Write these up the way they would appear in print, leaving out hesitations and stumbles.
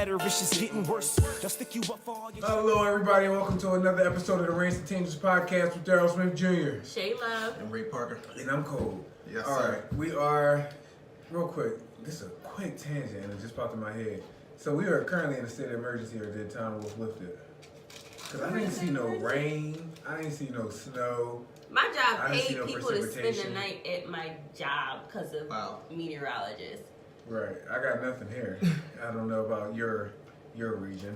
better, it's just getting worse. They'll stick you up for all your... Hello, everybody, and welcome to another episode of the Rants and Tangents podcast with Daryl Smith Jr. Shayla. And Ray Parker. And I'm Cole. Yes, all sir. right, we are, real quick, this is a quick tangent and it just popped in my head. So we are currently in a state of emergency, or did time was lifted? Because I didn't see no rain, I didn't see no snow. My job paid no people to spend the night at my job because of meteorologists. Right, I got nothing here. I don't know about your region.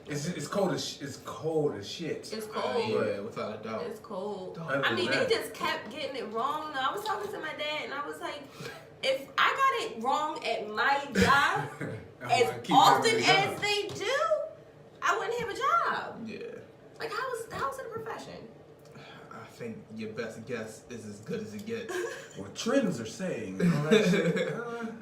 It's cold as shit. It's cold. Yeah, without a doubt. It's cold. I mean, they just kept getting it wrong. I was talking to my dad, and I was like, if I got it wrong at my job as often as they do, I wouldn't have a job. Yeah. Like, how's it a profession? I think your best guess is as good as it gets. What trends are saying. And all that shit.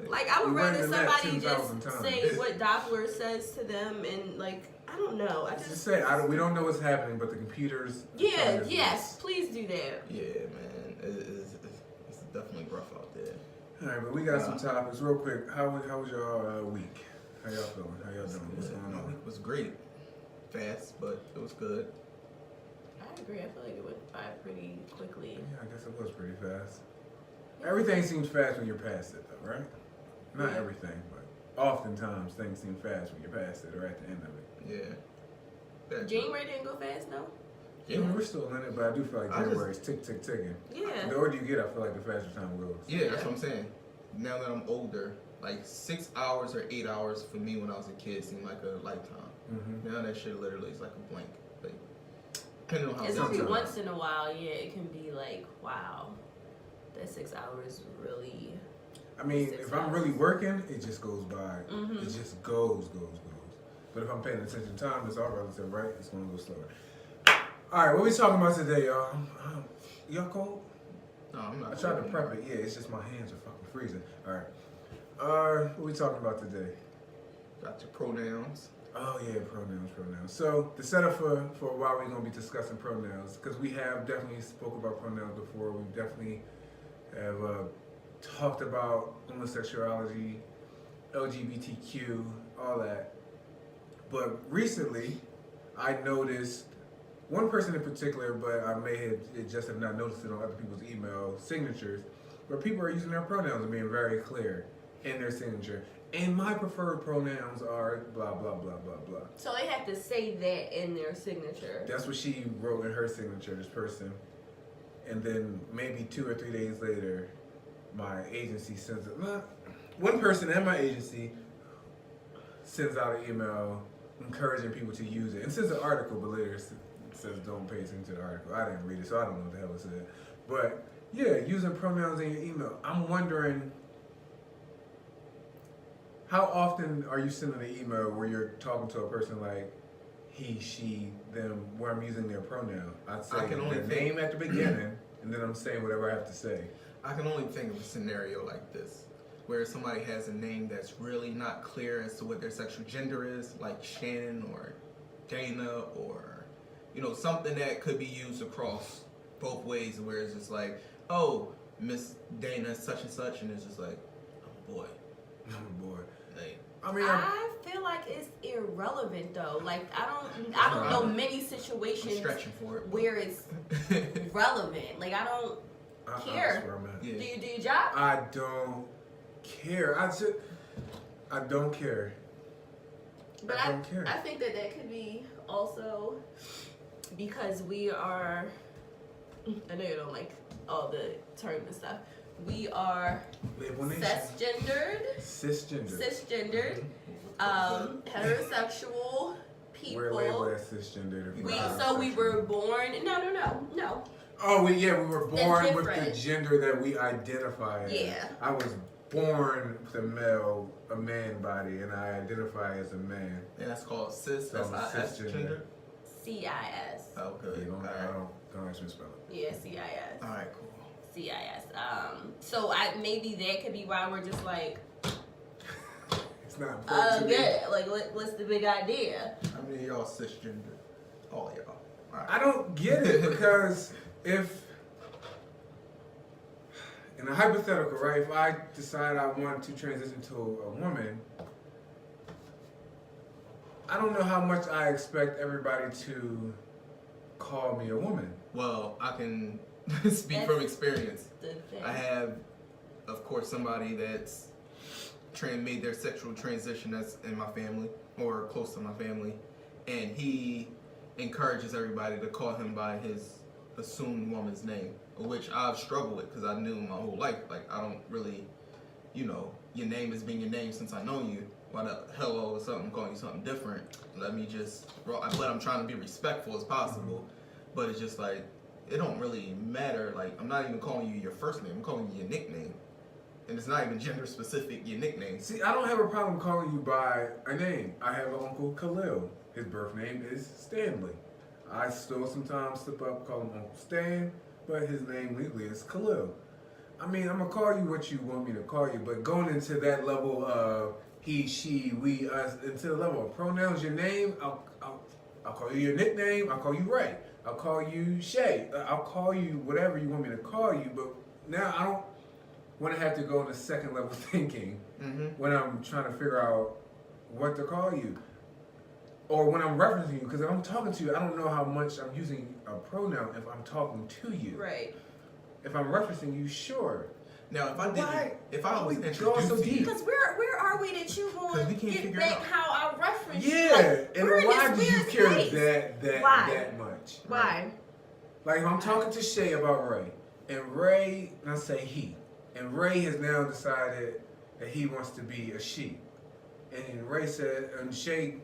Like, I would rather somebody just 10,000 times. say what Doppler says to them, and like, I don't know. I just say we don't know what's happening, but the computers. Yeah, yes, please do that. Yeah, man, it's definitely rough out there. All right, but we got some topics real quick. How was your week? How y'all feeling? How y'all doing? What's going on? My week was great, fast, but it was good. I agree. I feel like it went by pretty quickly. Yeah, I guess it was pretty fast. Everything seems fast when you're past it, though, right? Not everything, but oftentimes things seem fast when you're past it or at the end of it. Yeah. January didn't go fast, no? Yeah, we're still in it, but I do feel like January is ticking. Yeah. The older you get, I feel like the faster time goes. Yeah, that's what I'm saying. Now that I'm older, like 6 hours or 8 hours for me when I was a kid seemed like a lifetime. Mm-hmm. Now that shit literally is like a blink. Like, depending on how it's only once in a while, it can be like, wow, that 6 hours really. I mean, if I'm really working, it just goes by. Mm-hmm. It just goes. But if I'm paying attention to time, it's all relative, right? It's going to go slower. All right, what we talking about today, y'all? Y'all cold? No, I'm not. I tried to prep it. Yeah, it's just my hands are fucking freezing. All right. What we talking about today? Got your pronouns. Oh, yeah, pronouns. So, the setup for a while, we're going to be discussing pronouns, because we have definitely spoke about pronouns before. We definitely have talked about homosexuality, LGBTQ, all that. But recently, I noticed one person in particular, but I may have just have not noticed it on other people's email signatures, where people are using their pronouns and being very clear in their signature. And my preferred pronouns are blah, blah, blah, blah, blah. So they have to say that in their signature. That's what she wrote in her signature, this person. And then maybe 2 or 3 days later, my agency sends it. One person at my agency sends out an email encouraging people to use it. And sends an article, but later it says don't pay attention to the article. I didn't read it, so I don't know what the hell it said. But yeah, using pronouns in your email. I'm wondering, how often are you sending an email where you're talking to a person like he, she, them, where I'm using their pronoun? I'd say their name at the beginning, and then I'm saying whatever I have to say. I can only think of a scenario like this, where somebody has a name that's really not clear as to what their sexual gender is, like Shannon or Dana, or, something that could be used across both ways, where it's just like, oh, Miss Dana such and such, and it's just like, I'm a boy. Like, I feel like it's irrelevant though. Like, I don't know many situations where it's relevant. Like, I don't care. Yeah. Do you do your job? I don't care. I don't care. But I don't care. I think that could be also because we are, I know you don't like all the terms and stuff. We are cisgendered, heterosexual people. We're labeled as cisgendered. We were born. No. Oh, we were born with the gender that we identify as. Yeah. I was born with a man body, and I identify as a man. And that's called cis. That's not cisgender. CIS. Oh, good. Don't ask me to spell it. Yeah, CIS. All right, cool. CIS. So maybe that could be why we're just like. It's not important to me. Like what's the big idea? I mean, y'all cisgender, all y'all. All right. I don't get it because if in a hypothetical, right? If I decide I want to transition to a woman, I don't know how much I expect everybody to call me a woman. Well, I can speak from experience. I have, of course, somebody that's made their sexual transition that's in my family or close to my family, and he encourages everybody to call him by his assumed woman's name, which I've struggled with because I knew my whole life. Like, I don't really, your name has been your name since I know you. Why the hell all of a sudden I'm calling you something different? Let me just, but I'm trying to be respectful as possible. But it's just like, it don't really matter. Like, I'm not even calling you your first name. I'm calling you your nickname. And it's not even gender specific, your nickname. See, I don't have a problem calling you by a name. I have an uncle Khalil. His birth name is Stanley. I still sometimes slip up, call him Uncle Stan, but his name legally is Khalil. I mean, I'm going to call you what you want me to call you, but going into that level of he, she, we, us, into the level of pronouns, your name, I'll call you your nickname, I'll call you Ray, I'll call you Shay, I'll call you whatever you want me to call you, but now I don't want to have to go into second level thinking when I'm trying to figure out what to call you. Or when I'm referencing you, because if I'm talking to you, I don't know how much I'm using a pronoun if I'm talking to you. Right. If I'm referencing you, sure. Now, if I was introduced so to deep? you, Because where are we that you want to get back how I reference you? Yeah, Like, and we're in why this do you weird care space. that much? Why? Like if I'm talking to Shay about Ray, and Ray, and I say he, and Ray has now decided that he wants to be a she, and Ray said, and Shay,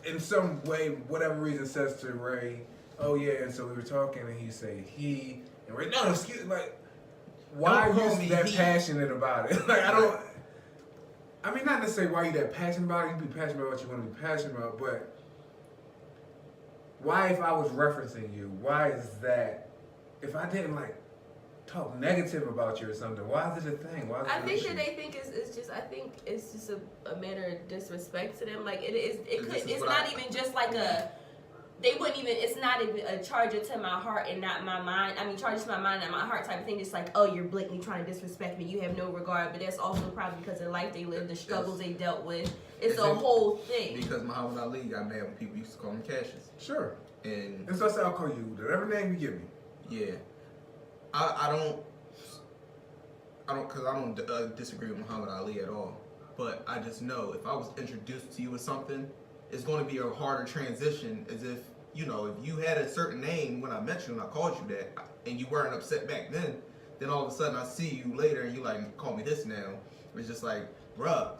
in some way, whatever reason, says to Ray, "Oh yeah," and so we were talking, and he say he, and Ray, no, excuse, like. Why Don't are call me you that he. passionate about it? Like I mean, not necessarily why you that passionate about it. You be passionate about what you want to be passionate about, but why, if I was referencing you, why is that? If I didn't talk negative about you or something, why is it a thing? Why is it I an think issue? that they think it's just. I think it's just a matter of disrespect to them. Like it is. It's not even just like a. They wouldn't even. It's not even a charge it to my heart and not my mind. I mean, charge it to my mind and my heart type of thing. It's like, oh, you're blatantly trying to disrespect me. You have no regard. But that's also probably because of the life they lived, the struggles they dealt with. It's a whole thing. Because Muhammad Ali got mad when people used to call him Cassius. Sure. And so I said, I'll call you whatever name you give me. yeah, I don't, because I don't disagree with Muhammad Ali at all. But I just know if I was introduced to you with something, it's going to be a harder transition as if, if you had a certain name when I met you and I called you that and you weren't upset back then all of a sudden I see you later and you call me this now. It's just like, bruh,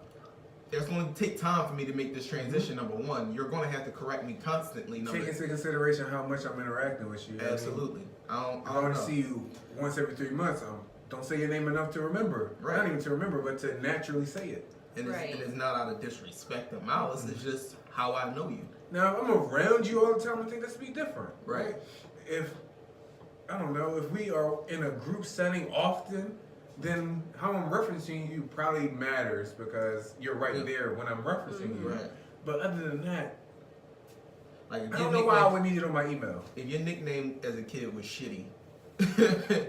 it's going to take time for me to make this transition, number one. You're going to have to correct me constantly. Take into consideration how much I'm interacting with you. Absolutely. I want to see you once every 3 months. Don't say your name enough to remember. Right. Not even to remember, but to naturally say it. And it's not out of disrespect or malice. It's just how I know you. Now, if I'm around you all the time, I think this would be different. Right. If we are in a group setting often, then how I'm referencing you probably matters because you're right there when I'm referencing you. Right. But other than that, Like, I don't know why I would need it on my email. If your nickname as a kid was shitty,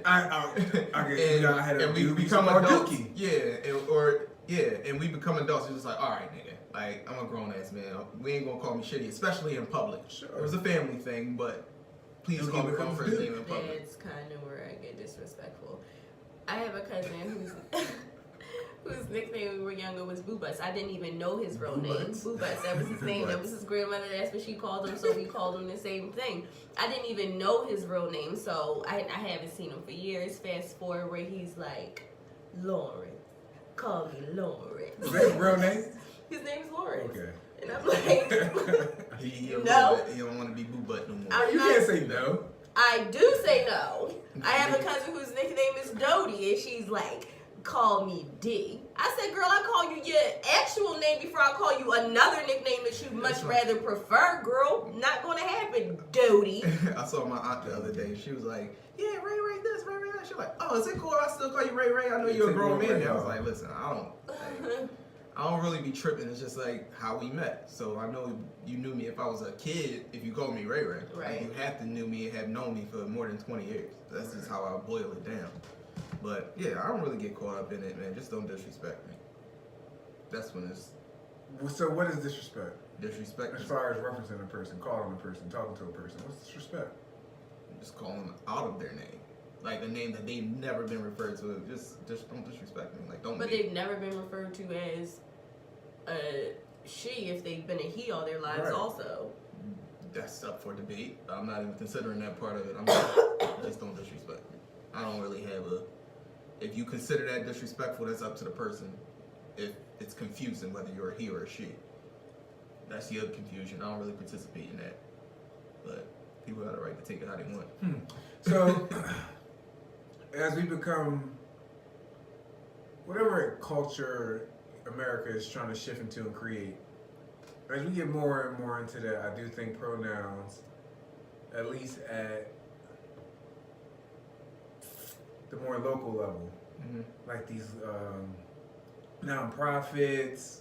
I had a we become adults. And we become adults. It's just like, all right, nigga. Like, I'm a grown ass man. We ain't gonna call me shitty, especially in public. Sure. It was a family thing, but please call me from first name in public. That's kind of where I get disrespectful. I have a cousin whose nickname when we were younger was Boo Butts. I didn't even know his real name. Boo Butts. That was his name. That was his grandmother. That's what she called him. So we called him the same thing. I didn't even know his real name, so I haven't seen him for years. Fast forward where he's like, Lawrence. Call me Lawrence. Is that his real name? His name's Lawrence. Okay. And I'm like, He no. don't want to be Boo Butt no more. You can't say no. I do say no. I have a cousin whose nickname is Dodie, and she's like, call me D. I said, girl, I call you your actual name before I call you another nickname that you much rather prefer, girl. Not gonna happen, Dodie. I saw my aunt the other day. She was like, yeah, Ray this, Ray that. She was like, oh, is it cool? I still call you Ray. I know you're a grown man now. I was like, listen, I don't really be tripping. It's just like how we met. So I know you knew me if I was a kid, if you called me Ray. Right. Like, you have to knew me and have known me for more than 20 years. That's just how I boil it down. But yeah, I don't really get caught up in it, man. Just don't disrespect me. That's when it's... So what is disrespect? Disrespect. As far as referencing a person, calling a person, talking to a person, what's disrespect? Just calling them out of their name. Like a name that they've never been referred to. Just don't disrespect me. Like don't. But they've never been referred to as a she if they've been a he all their lives. Right. Also, That's up for debate. I'm not even considering that part of it. Just don't disrespect me. I don't really have a. If you consider that disrespectful, that's up to the person. If it's confusing whether you're a he or a she, that's your confusion. I don't really participate in that. But people have the right to take it how they want. So, as we become whatever culture America is trying to shift into and create, as we get more and more into that, I do think pronouns, at least at the more local level, like these nonprofits,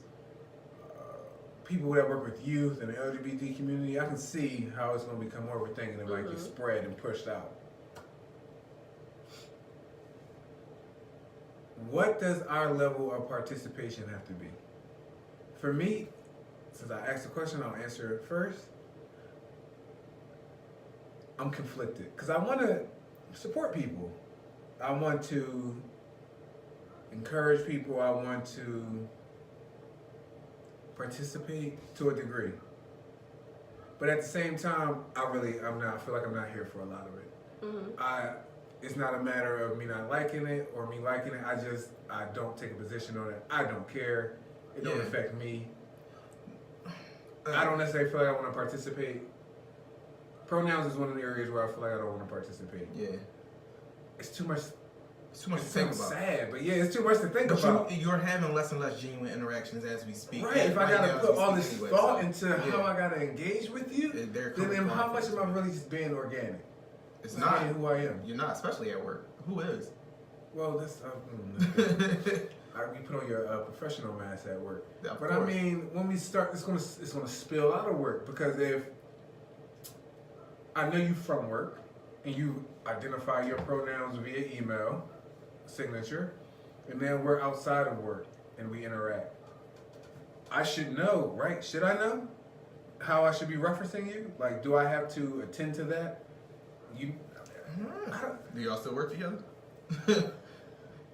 people that work with youth and the LGBT community, I can see how it's going to become more of a thing and it might get spread and pushed out. What does our level of participation have to be? For me, since I asked the question, I'll answer it first. I'm conflicted because I want to support people. I want to encourage people. I want to participate to a degree. But at the same time, I feel like I'm not here for a lot of it. It's not a matter of me not liking it or me liking it. I don't take a position on it. I don't care. It don't affect me. I don't necessarily feel like I want to participate. Pronouns is one of the areas where I feel like I don't want to participate. Yeah. It's too much. It's too much to think about. Sad, but yeah, it's too much to think about. You're having less and less genuine interactions as we speak. Right. If I gotta put all this thought into how I gotta engage with you, then how much am I really just being organic? It's not who I am. You're not, especially at work. Who is? Well, that's we put on your professional mask at work. Yeah, but I mean, when we start, it's gonna spill out of work because if I know you from work and you identify your pronouns via email signature, and then we're outside of work and we interact, I should know, right? Should I know how I should be referencing you? Like, do I have to attend to that? Do y'all still work together?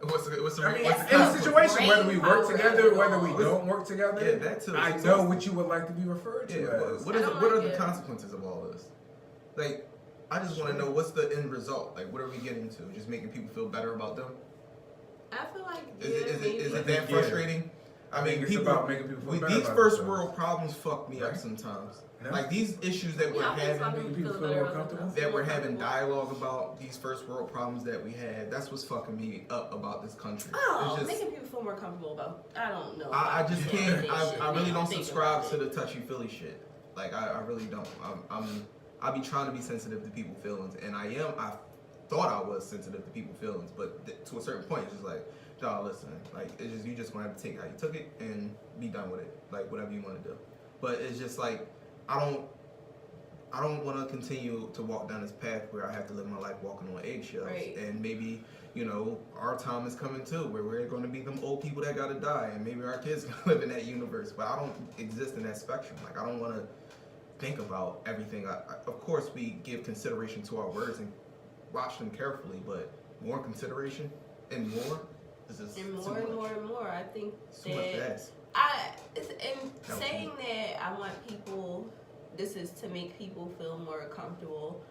What's the in a situation, whether we work together, whether we don't work together, that too. I know what you would like to be referred to as. What are the consequences of all this? Like, I just want to know what's the end result. Like, what are we getting to? Just making people feel better about them? I feel like is it that frustrating? I mean, it's about making people feel better. These first world problems fuck me up sometimes. Yeah. Like these issues that we're having, people feel more comfortable. That we're having dialogue about, these first world problems that we had. That's what's fucking me up about this country. Oh, making people feel more comfortable about. I don't know. I just can't. I really don't subscribe to the touchy feely shit. Like I really don't. I be trying to be sensitive to people's feelings, and I am. I thought I was sensitive to people's feelings, but to a certain point, it's just like, y'all listen. Like it's just, you just gonna have to take how you took it and be done with it. Like whatever you want to do. But it's just like I don't want to continue to walk down this path where I have to live my life walking on eggshells. Right. And maybe, our time is coming too, where we're going to be them old people that got to die, and maybe our kids gonna live in that universe. But I don't exist in that spectrum. Like I don't want to think about everything. Of course, we give consideration to our words and watch them carefully, but more consideration and more is just and more and more and more. I think too much to ask. Saying that I want people, this is to make people feel more comfortable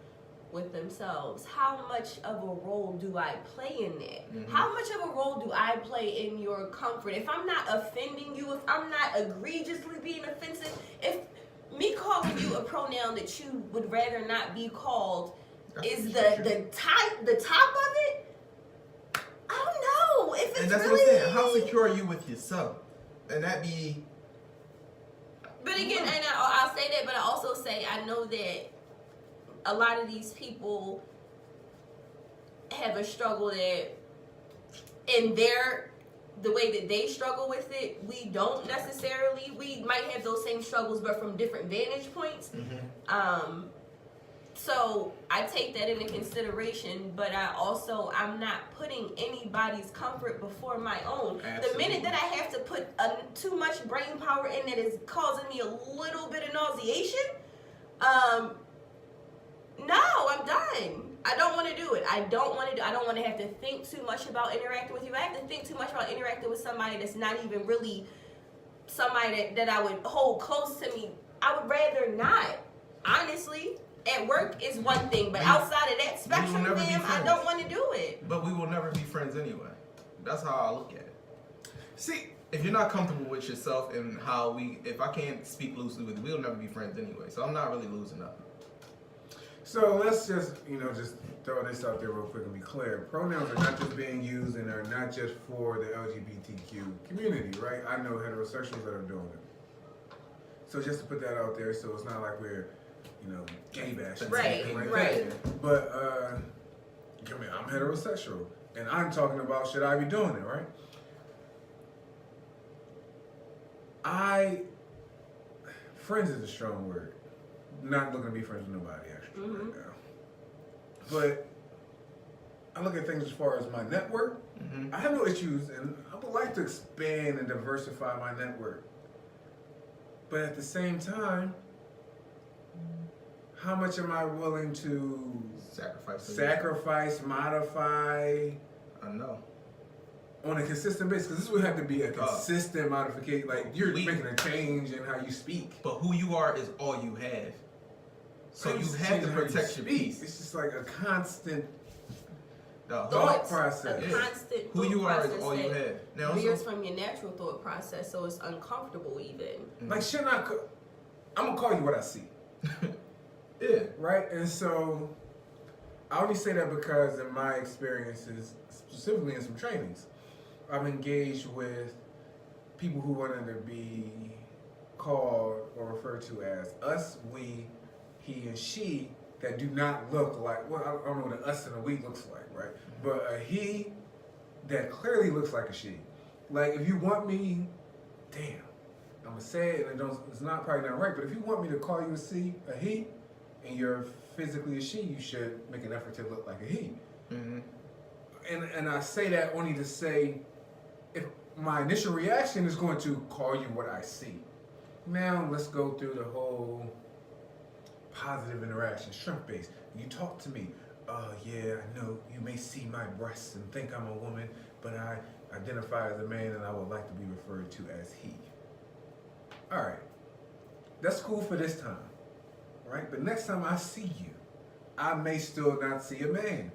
with themselves. How much of a role do I play in that? Mm-hmm. How much of a role do I play in your comfort? If I'm not offending you, if I'm not egregiously being offensive, if me calling you a pronoun that you would rather not be called is the top of it, I don't know. If it's, and that's really, what I'm saying. How secure are you with yourself? And that be. But again, and I'll say that, but I also say I know that a lot of these people have a struggle that in the way that they struggle with it, we don't necessarily. We might have those same struggles, but from different vantage points. Mm-hmm. So I take that into consideration, but I'm not putting anybody's comfort before my own. Absolutely. The minute that I have to put too much brain power in that is causing me a little bit of nauseation, no, I'm done. I don't want to do it. I don't want to have to think too much about interacting with you. I have to think too much about interacting with somebody that's not even really somebody that I would hold close to me. I would rather not, honestly. At work is one thing, but outside of that spectrum, I don't want to do it. But we will never be friends anyway. That's how I look at it. See, if you're not comfortable with yourself and if I can't speak loosely with you, we'll never be friends anyway. So I'm not really losing nothing. So let's just throw this out there real quick and be clear. Pronouns are not just being used and are not just for the LGBTQ community, right? I know heterosexuals that are doing it. So just to put that out there, so it's not like we're gay bashing. Right. But I'm heterosexual, and I'm talking about should I be doing it, right? Friends is a strong word. Not looking to be friends with nobody actually right now. But I look at things as far as my network. Mm-hmm. I have no issues, and I would like to expand and diversify my network. But at the same time, how much am I willing to sacrifice, modify? I know. On a consistent basis, because this would have to be a consistent modification. Like you're making a change in how you speak. But who you are is all you have. So you have to protect your peace. It's just like a constant thought process. A constant who you are is all you have. Now, veers from your natural thought process, so it's uncomfortable even. Mm-hmm. Like I'm gonna call you what I see. Yeah. Right? And so I only say that because in my experiences, specifically in some trainings, I'm engaged with people who wanted to be called or referred to as us, we, he, and she that do not look like, well, I don't know what an us and a we looks like, right? But a he that clearly looks like a she. Like if you want me, damn, I'm gonna say it, and it's probably not right, but if you want me to call you a he, and you're physically a she, you should make an effort to look like a he. Mm-hmm. And I say that only to say, if my initial reaction is going to call you what I see. Now let's go through the whole positive interaction, shrimp based. You talk to me. Yeah, I know you may see my breasts and think I'm a woman, but I identify as a man and I would like to be referred to as he. All right, that's cool for this time. Right? But next time I see you, I may still not see a man.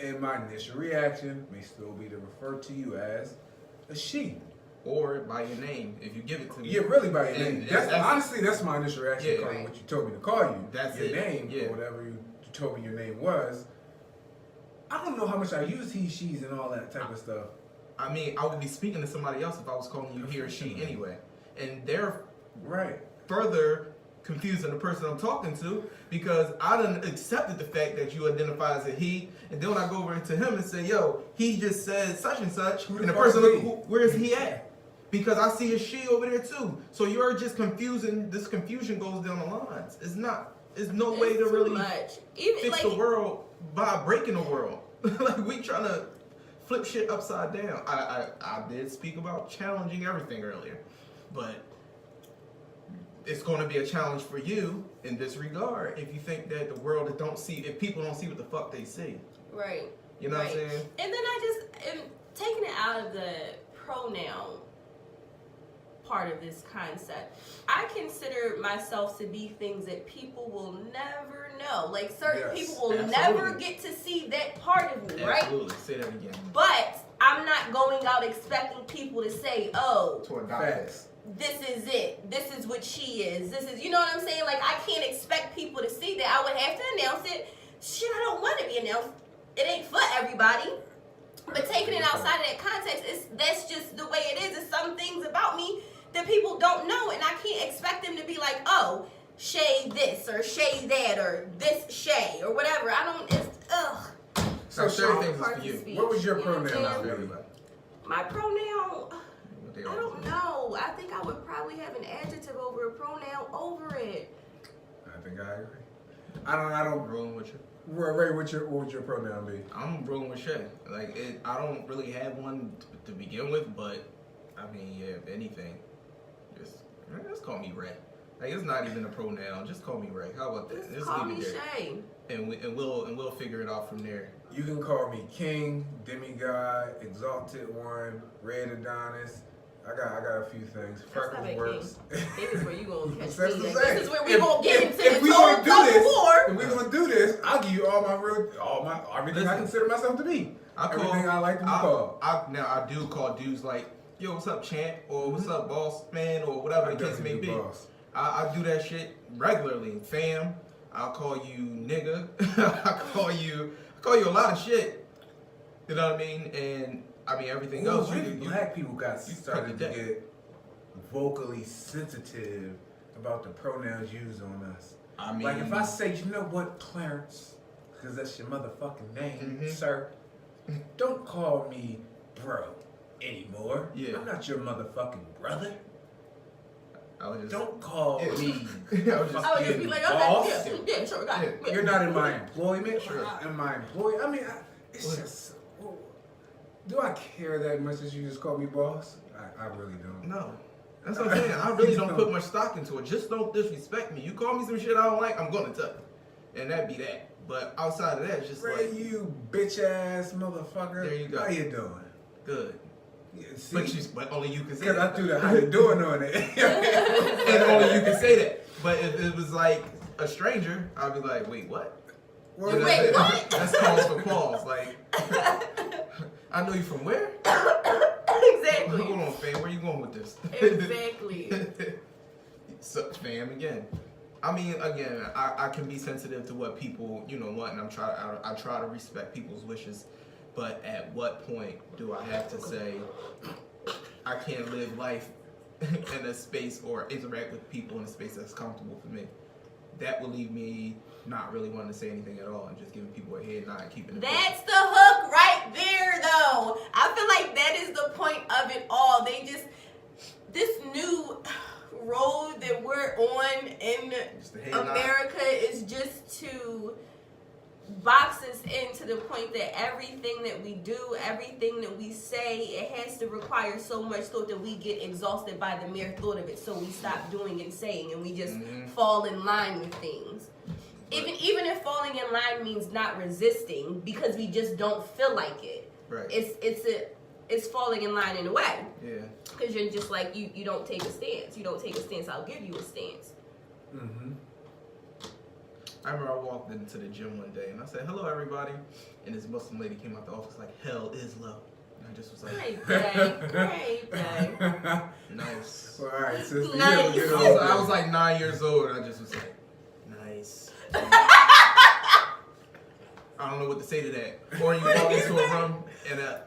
And my initial reaction may still be to refer to you as a she. Or by your name, if you give it to me. Yeah, really by your name. Honestly, that's my initial reaction, yeah, calling what you told me to call you. That's your name, or whatever you told me your name was. I don't know how much I use he, she's, and all that type of stuff. I mean, I would be speaking to somebody else if I was calling you he or she anyway. And they're further confusing the person I'm talking to because I done accepted the fact that you identify as a he, and then when I go over to him and say, yo, he just said such and such, and the person look, where is he at? Because I see a she over there too. So you're just confusing, this confusion goes down the lines. There's no way to really fix the world by breaking the world. Like we trying to flip shit upside down. I did speak about challenging everything earlier, but it's going to be a challenge for you in this regard if you think that the world if people don't see what the fuck they see. Right. You know what I'm saying? And then I just am taking it out of the pronoun part of this concept. I consider myself to be things that people will never know. Like certain people will never get to see that part of me, right? Absolutely. Say that again. But I'm not going out expecting people to say, oh, facts. This is it. This is what she is. This is, you know what I'm saying? Like, I can't expect people to see that. I would have to announce it. Shit, I don't want to be announced. It ain't for everybody. But taking it outside of that context, that's just the way it is. There's some things about me that people don't know, and I can't expect them to be like, oh, Shay this, or Shay that, or this Shay, or whatever. So certain things is for you. What was your pronoun out there? My pronoun... I don't know. I think I would probably have an adjective over a pronoun over it. I think I agree. I don't. Rolling with you. Ray, what would your pronoun be? I'm rolling with Shay. Like I don't really have one to begin with, but I mean, yeah, if anything, just call me Ray. Like it's not even a pronoun. Just call me Ray. How about that? Just call me Shay. And we'll figure it out from there. You can call me King, Demigod, Exalted One, Red Adonis. I got a few things. Freckles works. This is where you gonna catch That's me. the This same. is where we gonna get into if the we total gonna do this, war. If we're gonna do this, I'll give you everything I consider myself to be. Everything I like to be called. Now I do call dudes like, yo, what's up, champ, or what's up, boss man, or whatever the case may be. I do that shit regularly, fam. I'll call you nigga. I call you a lot of shit. You know what I mean? And I mean everything else. Black people got started to get vocally sensitive about the pronouns used on us. I mean, like if I say, you know what, Clarence, because that's your motherfucking name, sir. Don't call me bro anymore. Yeah. I'm not your motherfucking brother. Don't call me. I would just be like, okay, yeah, sure, got it. You're not in my employment. You're not in my employee. I mean, it's just. Do I care that much that you just call me boss? I really don't. No. That's what I'm saying. I really don't put much stock into it. Just don't disrespect me. You call me some shit I don't like, I'm gonna tell you. And that'd be that. But outside of that, it's just Ray, you bitch ass motherfucker. There you go. How you doing? Good. Yeah, see? But only you can say that. Because I threw the how you doing on it. And only you can say that. But if it was like a stranger, I'd be like, wait, what? Wait, what? That's calls for claws. Like, I know you from where? Exactly. Hold on, fam. Where you going with this? Exactly. So, fam, again. I mean, again, I can be sensitive to what people, want, and I try to respect people's wishes. But at what point do I have to say I can't live life in a space or interact with people in a space that's comfortable for me? That will leave me not really wanting to say anything at all and just giving people a head nod and keeping it. That's the hook right there, though. I feel like that is the point of it all. This new road that we're on in America is just to box us into the point that everything that we do, everything that we say, it has to require so much thought that we get exhausted by the mere thought of it, so we stop doing and saying, and we just fall in line with things. Even if falling in line means not resisting because we just don't feel like it. Right. It's falling in line in a way. Yeah. Because you're just like, you don't take a stance. You don't take a stance, I'll give you a stance. Mm-hmm. I remember I walked into the gym one day and I said, hello, everybody. And this Muslim lady came out the office like, hell is low. And I just was like, great day. Nice. Well, all right, sister. Nice. I was like 9 years old and I just was like, nice. I don't know what to say to that. Or you walk into a room and a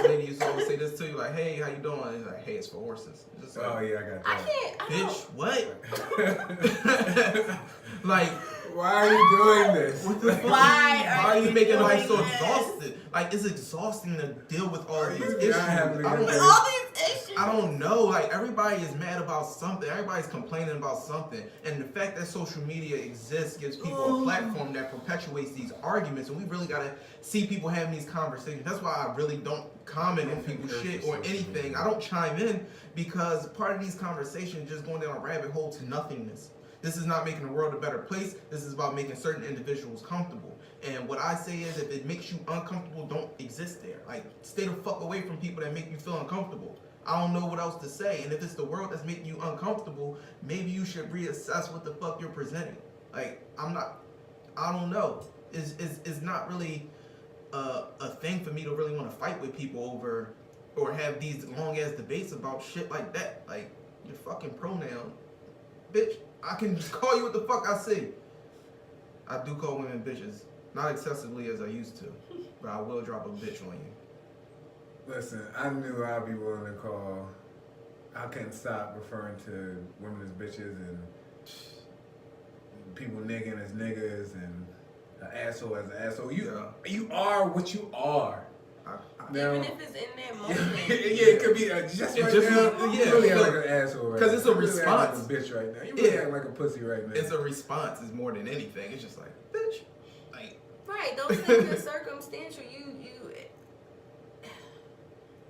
lady used to always say this to you, like, hey, how you doing? And he's like, hey, it's for horses. Just like, oh, yeah, I got that. Bitch, what? Like, why are you doing this? Why are you making life so exhausted? Like, it's exhausting to deal with all these issues. I don't know. Like, everybody is mad about something. Everybody's complaining about something. And the fact that social media exists gives people a platform that perpetuates these arguments. And we really got to see people having these conversations. That's why I really don't comment on people's shit or anything. I don't chime in because part of these conversations is just going down a rabbit hole to nothingness. This is not making the world a better place. This is about making certain individuals comfortable. And what I say is, if it makes you uncomfortable, don't exist there. Like, stay the fuck away from people that make you feel uncomfortable. I don't know what else to say. And if it's the world that's making you uncomfortable, maybe you should reassess what the fuck you're presenting. Like, I don't know. It's not really a thing for me to really want to fight with people over or have these long ass debates about shit like that. Like, your fucking pronoun. Bitch, I can just call you what the fuck I say. I do call women bitches. Not excessively as I used to, but I will drop a bitch on you. Listen, I knew I'd be willing to call. I couldn't stop referring to women as bitches and people nigging as niggas and an asshole as an asshole. You are what you are. Now, even if it's in that moment. it could be just right now. You really act like an asshole right now. Because it's a you really response. act like a bitch right now. You really act like a pussy right now. It's a response. It's more than anything. It's just like, bitch. Like, right. Those things are circumstantial. You.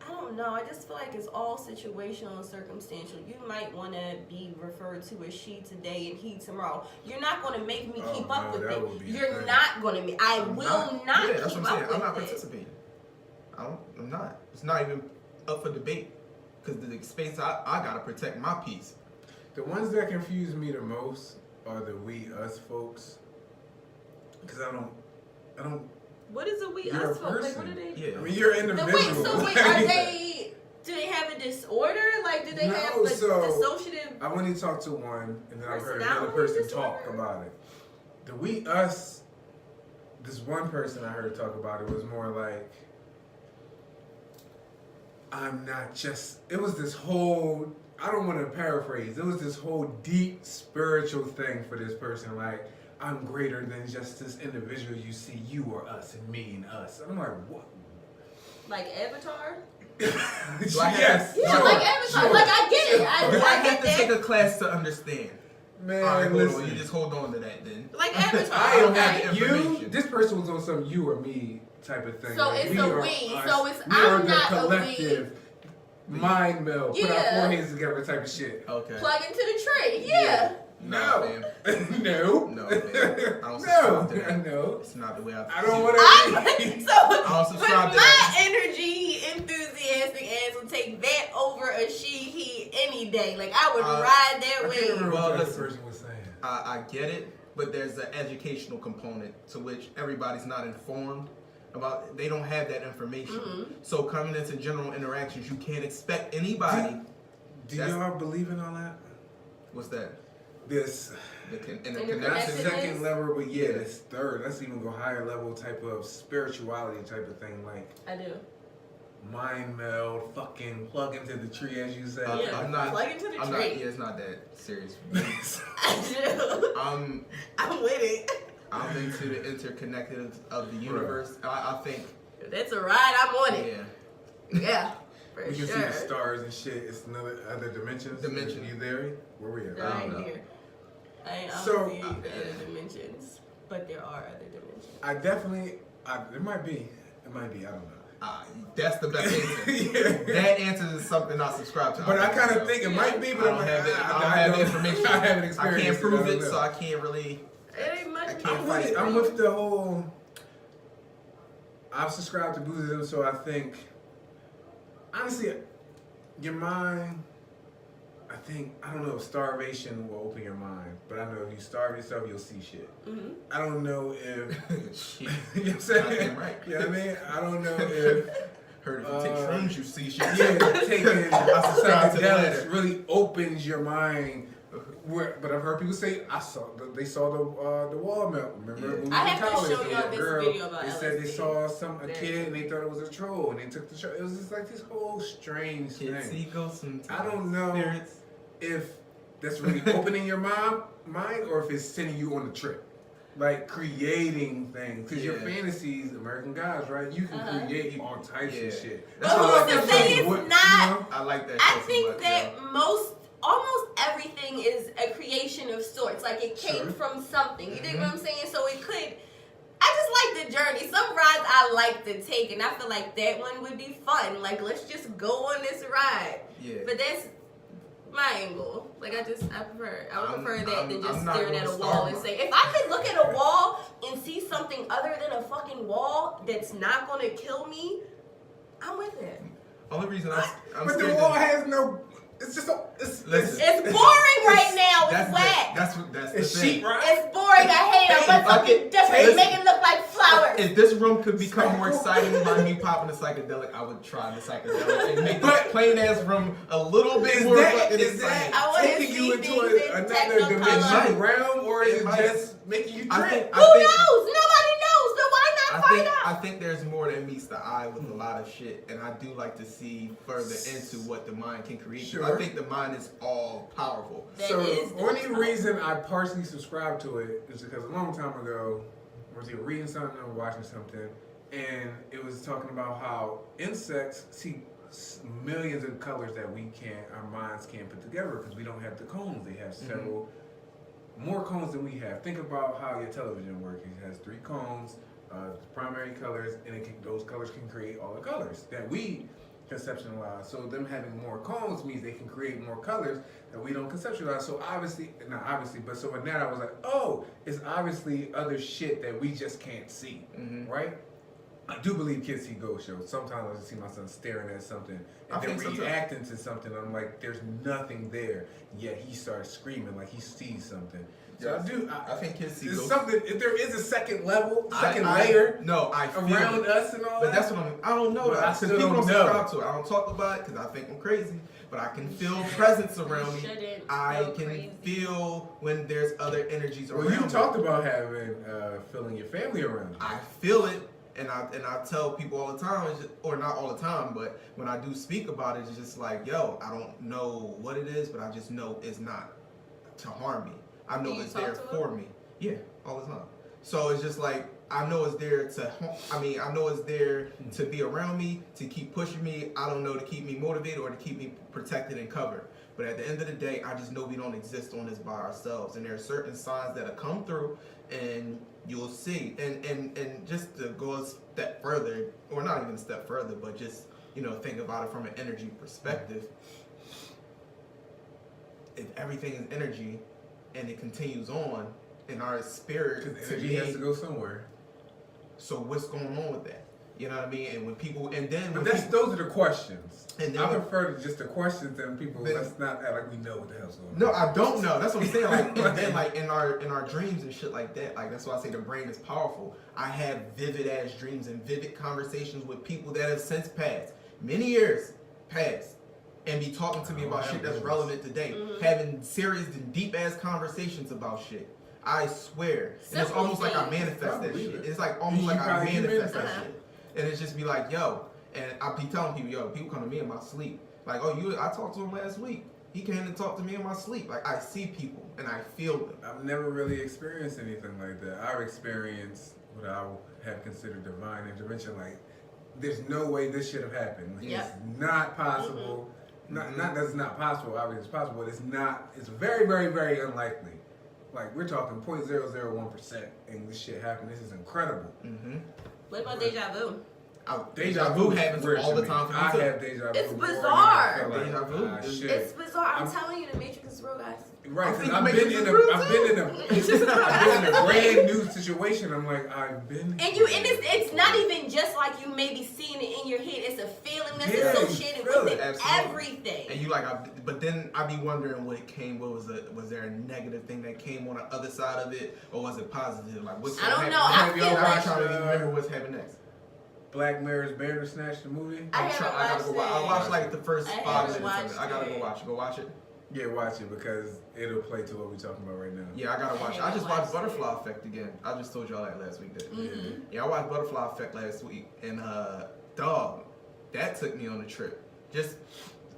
I don't know. I just feel like it's all situational and circumstantial. You might want to be referred to as she today and he tomorrow. You're not going to make me keep up with it. You're not going to. I will not yeah, that's keep what I'm saying. up with I'm not it. participating. I'm not. It's not even up for debate. Because the space I got to protect my peace. The ones that confuse me the most are the we us folks. Because I don't. What is a we You're us a folk? Like, person. what are they? Yeah. I mean, you're an individual. Wait, are they? Do they have a disorder? Like, do they have a dissociative? I've only talked to one, and then I've heard another personality person disorder? talk about it. The we us. This one person I heard talk about it was more like, I'm not just. It was this whole. I don't want to paraphrase. It was this whole deep spiritual thing for this person. Like, I'm greater than just this individual you see, you or us, and me and us. And I'm like, what? Like Avatar? Yes. Yeah, Sure, like Avatar. sure. Like, I get it. I I have get to take that. a class to understand. Man, All right, hold listen. on. You just hold on to that then. Like Avatar. I don't okay? have you. information. This person was on some you or me type of thing. So like, it's we a are we. us. So it's we are I'm the not a we. collective mind meld. Put our Yeah. foreheads together type of shit. Okay. Plug into the tree. Yeah. No. man. No. No, man. I don't No. subscribe to that. No. It's not the way I don't want So, don't with subscribe to my that. energy, enthusiastic ass will take that over a she, he any day. Like, I would ride I that can't way. remember Well, what the listen. person was saying. I get it, but there's an educational component to which everybody's not informed about. They don't have that information. Mm-hmm. So coming into general interactions, you can't expect anybody. Do That's- y'all believe in all that? What's that? This. The Not the Interconnectedness? second level, but yeah, this third. Let's even go higher level type of spirituality type of thing, like I do. mind meld, fucking plug into the tree, as you say. Yeah. I'm not. Plug into the I'm tree. not. Yeah, it's not that serious. I do. I'm with it. I'm into the interconnected of the universe. I think. If that's a ride, I'm on it. Yeah. Yeah. For We can sure. see the stars and shit. It's another other dimensions. Dimension. You there? Where we at? Right know. here. I don't So, see the other dimensions, but there are other dimensions. I definitely. It might be. It might be. I don't know. That's the best answer. Yeah. That answer is something I subscribe to. But I kind don't of think it Yeah. might be, I but don't I'm like, have the, I don't I have the don't- information. I haven't I experienced can't prove I it, don't know. so I can't really. It ain't much. I can't I'm with fight it. it. I'm with the whole. I've subscribed to Buddhism, so I think, honestly, your mind. I don't know if starvation will open your mind, but I know if you starve yourself, you'll see shit. Mm-hmm. I don't know if. Shit. You know what I'm saying? Goddamn right. You know what I mean? I don't know if. Heard if you take shrooms, you see shit. Yeah, taking I subscribe to that. psychedelics really opens your mind. But I've heard people say they saw the wall melt. Remember? Yeah. When we I were in have to college, show and y'all that this girl, video about They said they LSD. saw a Very kid and they thought it was a troll and they took the troll. It was just like this whole strange Kids thing. see ghosts sometimes. I don't know Spirits. if that's really opening your mind or if it's sending you on the trip. Like creating things. Because your Yeah. fantasies, American Gods, right? You can create all types Yeah. of shit. That's But what I like who's to that say show. it's not? I like that. I show so think much, that yo. almost everything is a creation of sorts. Like, it came Sure. from something. You dig what I'm saying? So it could. I just like the journey. Some rides I like to take, and I feel like that one would be fun. Like, let's just go on this ride. Yeah. But that's my angle. Like, I would prefer that than just I'm not staring at a gonna wall starve and my- say, if I could look at a wall and see something other than a fucking wall that's not gonna kill me, I'm with it. Only reason I'm But the scared wall to- has no. It's just a. Listen. It's boring right now. It's That's whack. that's It's the thing. sheet, right? It's boring. I hate it. But fucking different. listen. Make it look like flowers. If this room could become more exciting by me popping a psychedelic, I would try the psychedelic and make this But- plain ass room a little bit Is more that, fucking is exciting. I that wanna taking you see into things in another Technicolor. dimension realm, or is It it might. just making you I trip? think- Who knows? Nobody knows. So why not find I out? think there's more than meets the eye with a lot of shit, and I do like to see further into what the mind can create. Sure. I think the mind is all powerful. That So is the only the reason I partially subscribe to it is because a long time ago, I was either reading something or watching something, and it was talking about how insects see millions of colors that our minds can't put together because we don't have the cones. They have several more cones than we have. Think about how your television works. It has 3 cones, primary colors, and those colors can create all the colors that we conceptualize. So them having more cones means they can create more colors that we don't conceptualize. So so in that I was like, oh, it's obviously other shit that we just can't see, right? I do believe kids see ghost shows. Sometimes I just see my son staring at something and then reacting to something. I'm like, there's nothing there. Yet he starts screaming like he sees something. So I think kids see ghosts. If there is a second level, layer around us and all that. But that's what I don't know. Because people don't subscribe to it. I don't talk about it because I think I'm crazy. But I can feel presence around me. I can feel when there's other energies around me. Well, you talked about having feeling your family around you. I feel it. And I tell people all the time, or not all the time, but when I do speak about it, it's just like, yo, I don't know what it is, but I just know it's not to harm me. I know it's there for me. Yeah, all the time. So it's just like, I know it's there I know it's there to be around me, to keep pushing me. I don't know, to keep me motivated or to keep me protected and covered. But at the end of the day, I just know we don't exist on this by ourselves. And there are certain signs that'll come through and you'll see. And just to go a step further, or not even a step further, but just, think about it from an energy perspective. If everything is energy and it continues on in our spirit, because energy has to go somewhere. So what's going on with that? You know what I mean? And when people, those are the questions. And I prefer to just the questions than people. Let's not act like we know what the hell's going on. No, I don't know. That's what I'm saying. Like, and then like in our dreams and shit like that. Like that's why I say the brain is powerful. I have vivid ass dreams and vivid conversations with people that have since passed, many years past, and be talking to me about shit that's relevant today. Having serious and deep ass conversations about shit. I swear. And it's almost like I manifest that shit. It's like almost like I manifest that shit. And it's just be like, yo, and I be telling people, yo, people come to me in my sleep. Like, I talked to him last week. He came and talked to me in my sleep. Like, I see people and I feel them. I've never really experienced anything like that. I've experienced what I would have considered divine intervention. Like, there's no way this should have happened. Like, it's not possible. Not that it's not possible. Obviously, it's possible. But it's not. It's very, very, very unlikely. Like, we're talking 0.001%, and this shit happened. This is incredible. What about deja vu? Deja vu happens all the time. I have deja vu. It's bizarre. Deja vu. It's bizarre. I'm telling you, the Matrix is real, guys. Right, because I've been in a brand new situation. I'm like, I've been. And it's not even just like you maybe seeing it in your head. It's a feeling that's associated with it. Everything. And you but then I be wondering what it came. Was there a negative thing that came on the other side of it, or was it positive? Like what's I don't know. I feel like trying to remember what's happening next. Black Mirror's Bandersnatch, the movie. I gotta go watch it. I watched like the first 5 minutes of it. I gotta go watch it. Go watch it. Yeah, watch it because it'll play to what we're talking about right now. Yeah, I gotta watch it. I just watched Butterfly Effect again. I just told y'all that last week. Yeah, I watched Butterfly Effect last week, and dog, that took me on a trip. Just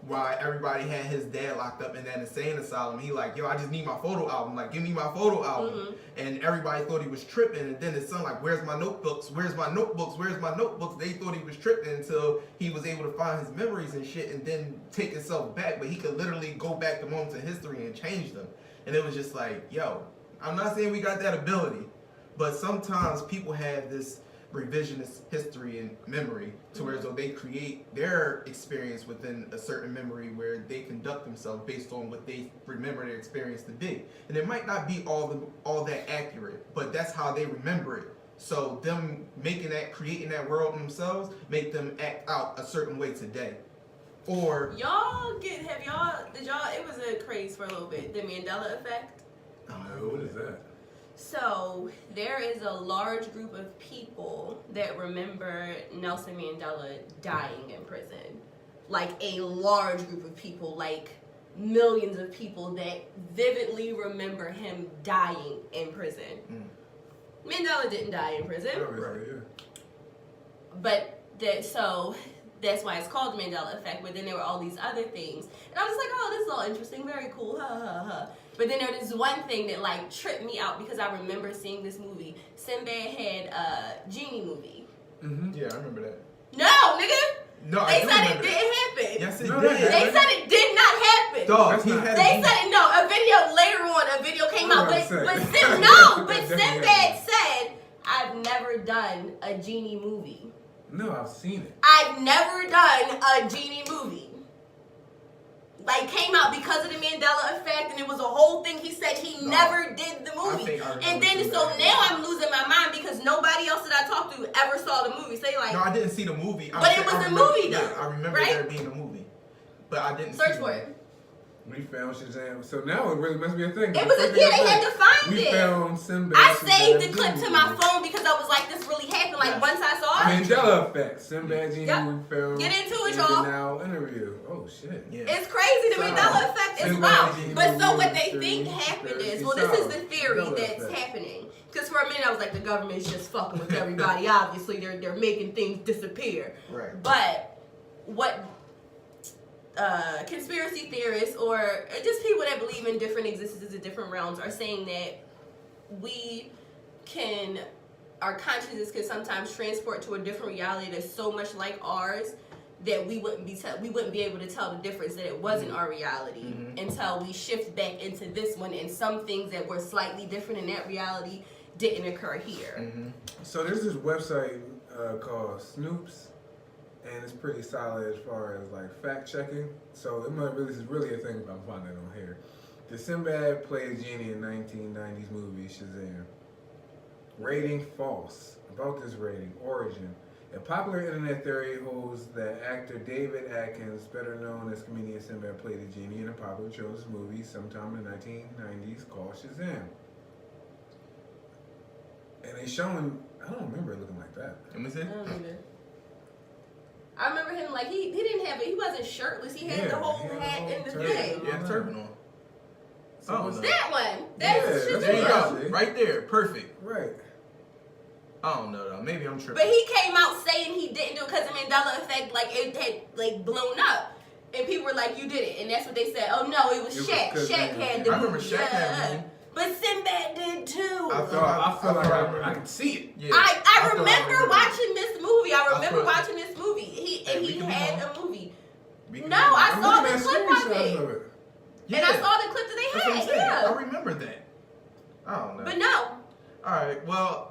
while everybody had his dad locked up in that insane asylum, he like, yo, I just need my photo album. Like, give me my photo album. And everybody thought he was tripping. And then his son like, where's my notebooks? Where's my notebooks? Where's my notebooks? They thought he was tripping until he was able to find his memories and shit and then take himself back. But he could literally go back to moments in history and change them. And it was just like, yo, I'm not saying we got that ability, but sometimes people have this revisionist history and memory to where so they create their experience within a certain memory where they conduct themselves based on what they remember their experience to be. And it might not be all that accurate, but that's how they remember it. So them creating that world themselves make them act out a certain way today. Or it was a craze for a little bit, the Mandela effect. No, what is that? So there is a large group of people that remember Nelson Mandela dying in prison. Like a large group of people, like millions of people that vividly remember him dying in prison. Mandela didn't die in prison. But that's why it's called the Mandela effect. But then there were all these other things. And I was just like, oh, this is all interesting, very cool, ha ha ha. But then there was one thing that like tripped me out because I remember seeing this movie. Sinbad had a genie movie. Mm-hmm. Yeah, I remember that. No, nigga. No, They said it didn't happen. Yes, it No, did. They said it did not happen. Dog, They said it. No, a video later on. A video came out, but Sinbad said, "I've never done a genie movie." No, I've seen it. I've never done a genie movie. Like, came out because of the Mandela effect, and it was a whole thing. He said he never did the movie. And then, so now I'm losing my mind because nobody else that I talked to ever saw the movie. Say, like, no, I didn't see the movie. But it was a movie, though. Yeah, I remember right? there being a movie. But I didn't search see for it. We found Shazam. So now it really must be a thing. It was a they had to find we it. We found Sinbad. I saved the clip to my phone because I was like, this really happened. Like, once I saw it. Mandela effect. Sinbad Genie Yep. we found. Get into it, y'all. Now interview. Oh shit. Yeah. It's crazy. The Mandela effect is wild. But so what they think happened is, well, this is the theory that's happening. Because for a minute I was like, the government's just fucking with everybody. Obviously, they're making things disappear. Right. But what conspiracy theorists or just people that believe in different existences in different realms are saying that our consciousness can sometimes transport to a different reality that's so much like ours that we wouldn't be able to tell the difference, that it wasn't our reality until we shift back into this one, and some things that were slightly different in that reality didn't occur here. So there's this website called Snoops, and it's pretty solid as far as like fact checking. So this is really a thing if I'm finding it on here. The Sinbad played Genie in 1990s movie Shazam. Rating false. About this rating, origin. A popular internet theory holds that actor David Atkins, better known as comedian Sinbad, played the Genie in a popular children's movie sometime in the 1990s called Shazam. And they showing, I don't remember it looking like that. Let me see. I don't either. I remember him like he didn't have it. He wasn't shirtless. He had the whole hat and the thing. Yeah, the turban on. So that one. That's there you go. Right there. Perfect. Right. I don't know though. Maybe I'm tripping. But he came out saying he didn't do it because the Mandela effect, like it had like blown up, and people were like, "You did it," and that's what they said. Oh no, it was Shaq. Shaq had the I remember Shaq had one. But Sinbad did too. I feel like I can see it. Yeah. I remember watching this movie. I remember watching this movie. He had a movie. No, I saw the clip of it. Yeah. And I saw the clip that they had. Yeah. I remember that. I don't know. But no. All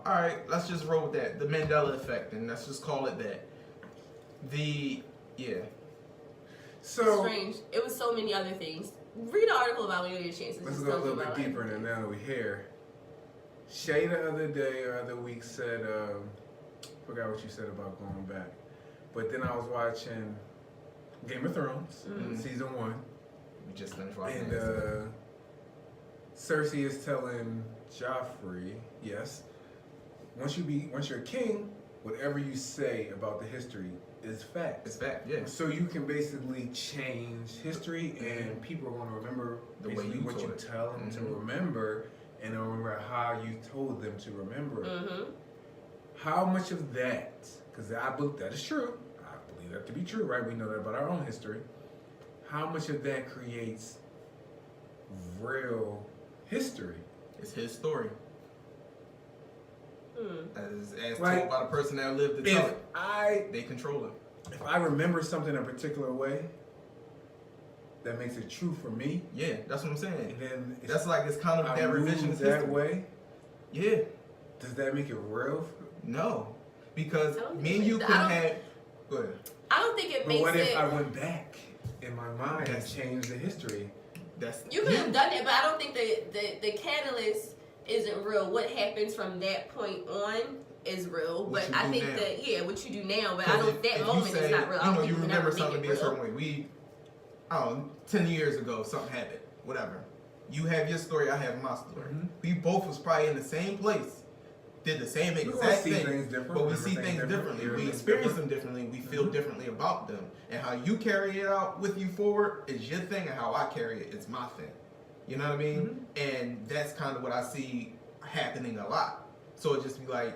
right, let's just roll with that. The Mandela effect, and let's just call it that. So strange. It was so many other things. Read an article about when you get a chance. Let's go a little bit deeper than now that we're here. Shay the other day or other week said, forgot what you said about going back. But then I was watching Game of Thrones, season 1. We just finished watching And Cersei is telling Joffrey, yes, once you're king, whatever you say about the history is fact. It's fact, yeah. So you can basically change history, and people are going to remember the way you what you tell them to remember, and they'll remember how you told them to remember it. How much of that, because I believe that is true, I believe that to be true, right? We know that about our own history. How much of that creates real history? It's his story. As like, told by the person that lived to tell it. They control it. If I remember something a particular way, that makes it true for me. Yeah, that's what I'm saying. And then that's like it's kind of that revisionist that history. way. Yeah. Does that make it real? No, because me and you could have. Go ahead. I don't think it makes it. But what if I went back in my mind and changed the history? You could have done it, but I don't think the catalyst isn't real. What happens from that point on is real, but I think what you do now, but I don't. That moment is not real. You know, you remember something be a certain way. 10 years ago, something happened. Whatever. You have your story, I have my story. We both was probably in the same place, did the same exact thing, but we see things differently. We experience them differently. We feel differently about them, and how you carry it out with you forward is your thing, and how I carry it is my thing. You know what I mean? And that's kind of what I see happening a lot. So it just be like,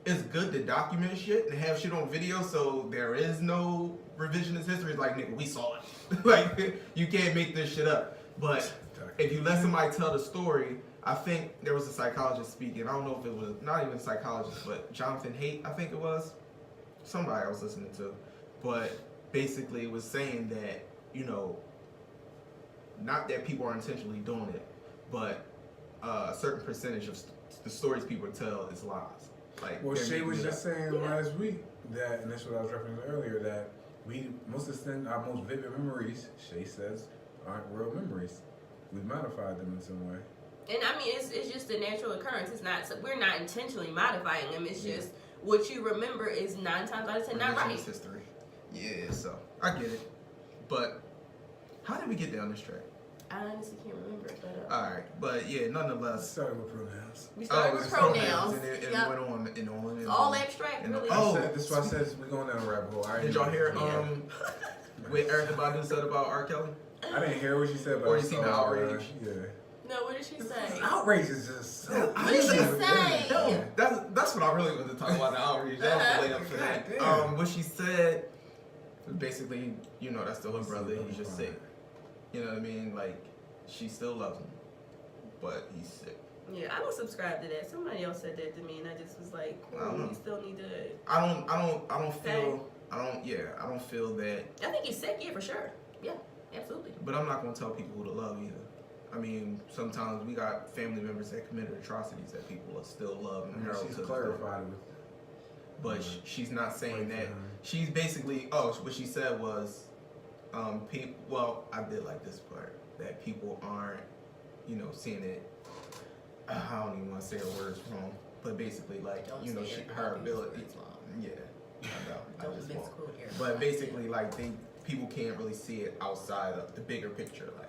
it's good to document shit and have shit on video, so there is no revisionist history. It's like, nigga, we saw it. Like, you can't make this shit up. But if you let somebody tell the story, I think there was a psychologist speaking. I don't know if it was, not even a psychologist, but Jonathan Haidt, I think it was. somebody I was listening to, but basically it was saying that, you know, not that people are intentionally doing it, but a certain percentage of the stories people tell is lies. Like, well, Shay was just saying Yeah. last week that, and that's what I was referencing earlier, that most of the things, our most vivid memories, Shay says, aren't real memories. We've modified them in some way. And I mean, it's just a natural occurrence. It's not, we're not intentionally modifying them. It's just what you remember is 9 times out of 10 not right. History. Yeah, so I get it. But how did we get down this track? I honestly can't remember. But, Alright, but yeah, nonetheless. Started with pronouns. we started with pronouns. And it Yep. went on and on. And All on. abstract, And really. This is why I said we're going down a rabbit hole. Did y'all hear what Erykah Badu said about R. Kelly? I didn't hear what she said, but Or I you seen saw, the outrage? Yeah. No, what did she say? Outrage is just so. What did she say? No, that's what I really wanted to talk about, the outrage. That was the lay up for that. Goddamn. What she said was basically, you know, that's still her brother. He's just sick. You know what I mean? Like, she still loves him, but he's sick. Yeah, I don't subscribe to that. Somebody else said that to me, and I just was like, I don't know. you still need to. I don't feel that. I think he's sick, yeah, for sure. Yeah, absolutely. But I'm not gonna tell people who to love either. I mean, sometimes we got family members that committed atrocities that people are still love and herald She's to. clarified with. But she's not saying that. Mhm. She's basically, what she said was, people. Well, I did like this part that people aren't, you know, seeing it. I don't even want to say her words wrong, but basically, like, Don't you know, say it. her Don't use ability. words wrong. Yeah, I know. I Don't just won't. misquote Eric. But basically, like, people can't really see it outside of the bigger picture, like.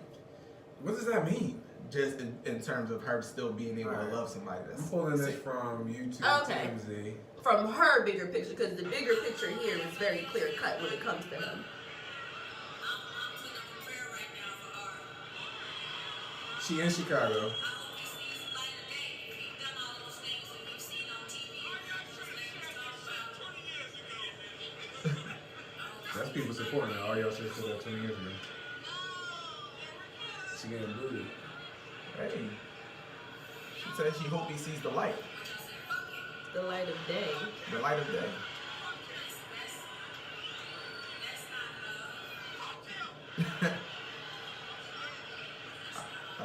What does that mean? Just in terms of her still being able Alright. to love somebody that's I'm pulling this sick. from YouTube Okay. TMZ. From her bigger picture, because the bigger picture here is very clear cut when it comes to him. She in Chicago. That's people supporting her. All y'all should have said that 20 years ago. She getting booed. Hey, she said she hope he sees the light The light of day. of day. I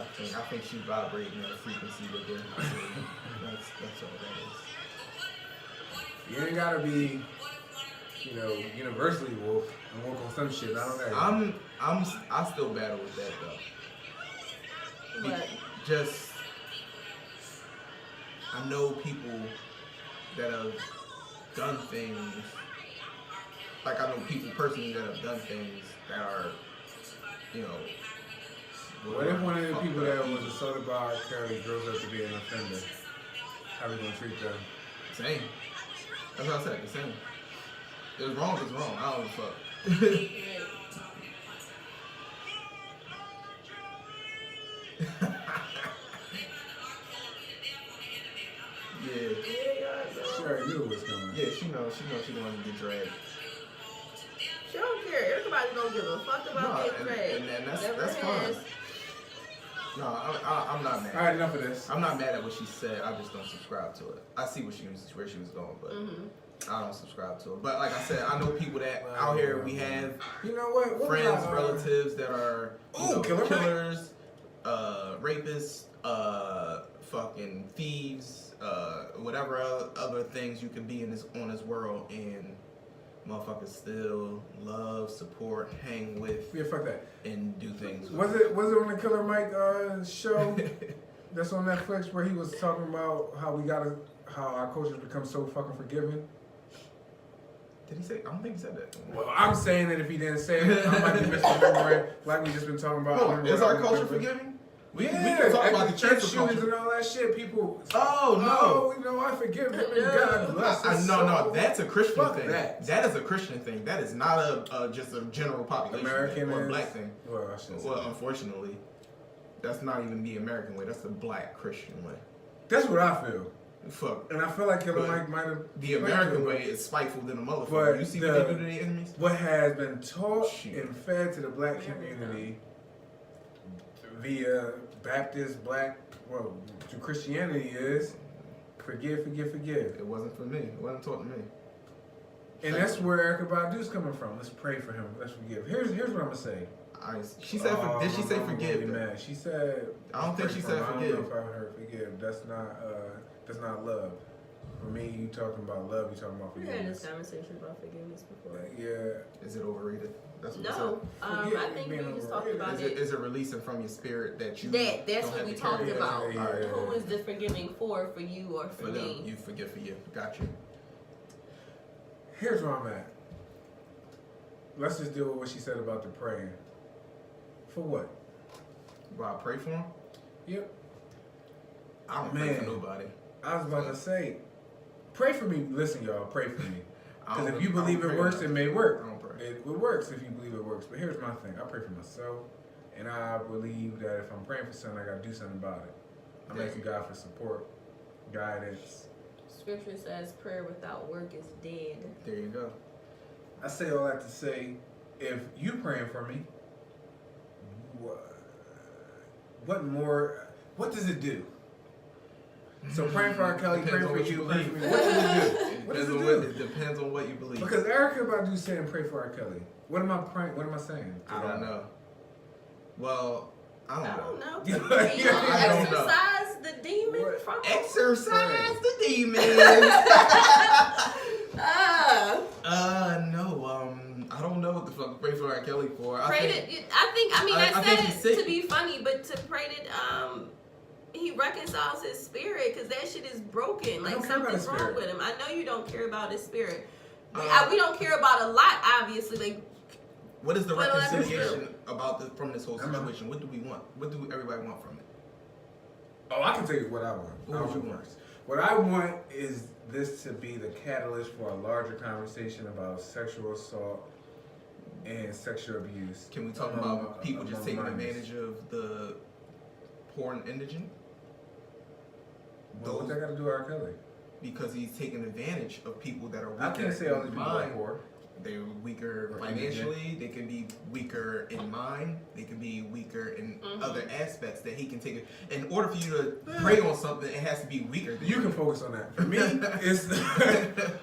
think she's vibrating at a frequency that they're not seeing. That's all that is. You ain't gotta be, you know, universally wolf and work on some shit. I don't know. I still battle with that though. But Just, I know people that have done things. Like, I know people personally that have done things that are, you know. What if one of the people that was assaulted by R. Kelly grows up to be an offender? How we gonna treat them? Same. That's what I said. The same. It was wrong. It's wrong. I don't give a fuck. Yeah. She already knew what was coming. Yeah. She knows. She don't want to get dragged. she don't care. Everybody don't give a fuck about No, getting dragged. and that's Never fine. has. No, I'm not mad. All right, enough of this. I'm not mad at what she said. I just don't subscribe to it. I see where she was going, but I don't subscribe to it. But like I said, I know people that out here. We have You know what? What friends, about, relatives that are killers, rapists, fucking thieves, whatever other things you can be in on this world, and motherfuckers still love, support, hang with, Yeah, fuck that. and do things. Was it on the Killer Mike show that's on Netflix where he was talking about how our cultures become so fucking forgiving? Did he say? I don't think he said that. Well, I'm saying that if he didn't say it, I might be misremembering, like we just been talking about. Oh, is our culture forgiving? We can talk about the church shootings and all that shit. People. Oh no! You know, I forgive them. And God bless us. No, that's a Christian Fuck thing. that. That is a Christian thing. That is not a just a general population American thing or a is- black thing. Well, I shouldn't say Well, that. unfortunately, that's not even the American way. That's the black Christian way. That's what I feel. Fuck. And I feel like Killer But Mike might have. The American way is spiteful than a motherfucker. But You see what they do to their enemies? What has been taught Shit. and fed to the black community via Baptist, black, well, to Christianity is forgive, forgive, forgive. It wasn't for me. It wasn't taught to me. And that's where Erykah Badu's coming from. Let's pray for him. Let's forgive. Here's what I'm gonna say. She said, did she say forgive? Man, she said. I don't think she said forgive. I don't know if I heard forgive. That's not love. For me, you talking about love. You talking about We forgiveness. had this conversation about forgiveness before. Yeah. Is it overrated? That's what No, I think we just talked about it. Is it releasing from your spirit that you? That's what we talked about. Yeah. Who is the forgiving for you or for me? You forgive for you. Got you. Here's where I'm at. Let's just deal with what she said about the praying. For what? Well, I pray for him. Yep. I don't pray for nobody. I was about to say, pray for me. Listen, y'all, pray for me. Because if you believe it works, it may work. I don't pray. It works if you believe it works. But here's my thing. I pray for myself. And I believe that if I'm praying for something, I got to do something about it. I'm asking God for support, guidance. Scripture says prayer without work is dead. There you go. I say all that to say, if you praying for me, what does it do? So praying for R. Kelly, praying for you, praying for me, what does it do? What does it do? It depends on what you believe. Because Erykah Badu saying pray for R. Kelly. What am I praying? What am I saying? I don't know. Well, I don't know. You I don't know. exercise the demon from Exercise the demon. No. I don't know what the fuck to pray for R. Kelly for. I said it to be funny, but to pray that he reconciles his spirit, because that shit is broken. Like, something's wrong with him. I know you don't care about his spirit. We don't care about a lot, obviously. Like, what is the reconciliation from this whole situation? What do we want? What do everybody want from it? Oh, I can tell you what I want. What I want is this to be the catalyst for a larger conversation about sexual assault and sexual abuse. Can we talk about people just taking advantage of the poor and indigent? What that got to do with R. Kelly? Because he's taking advantage of people that are weaker. I can't say all these people are poor. They're weaker financially. They can be weaker in mind. They can be weaker in other aspects that he can take. In order for you to pray on something, it has to be weaker. You can focus on that. For me, it's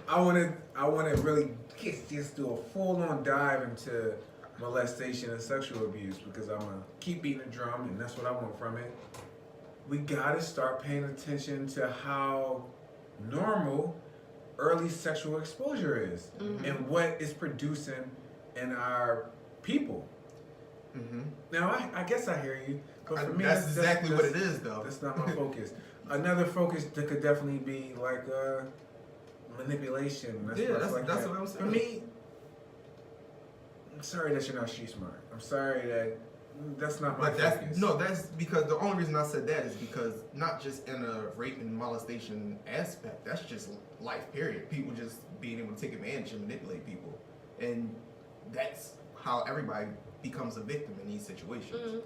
I want to really just do a full-on dive into molestation and sexual abuse, because I'm gonna keep beating the drum, and that's what I want from it. We gotta start paying attention to how normal early sexual exposure is and what it's producing in our people. Now, I guess I hear you, but for me, that's exactly what it is, though. That's not my focus. Another focus that could definitely be like manipulation. That's what I'm saying. For me, I'm sorry that you're not street smart. I'm sorry that's not my focus. That's because the only reason I said that is because not just in a rape and molestation aspect, that's just life period. People just being able to take advantage and manipulate people. And that's how everybody becomes a victim in these situations.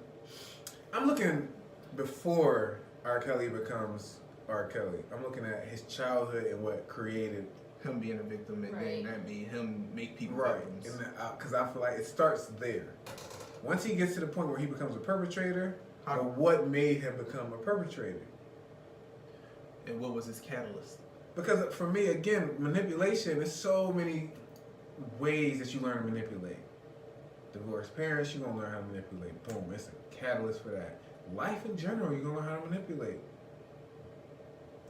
I'm looking before R. Kelly becomes R. Kelly. I'm looking at his childhood and what created him being a victim, and then that made him make people victims. Because I feel like it starts there. Once he gets to the point where he becomes a perpetrator, what made him become a perpetrator? And what was his catalyst? Because for me, again, manipulation, there's so many ways that you learn to manipulate. Divorced parents, you're going to learn how to manipulate. Boom, it's a catalyst for that. Life in general, you're going to learn how to manipulate.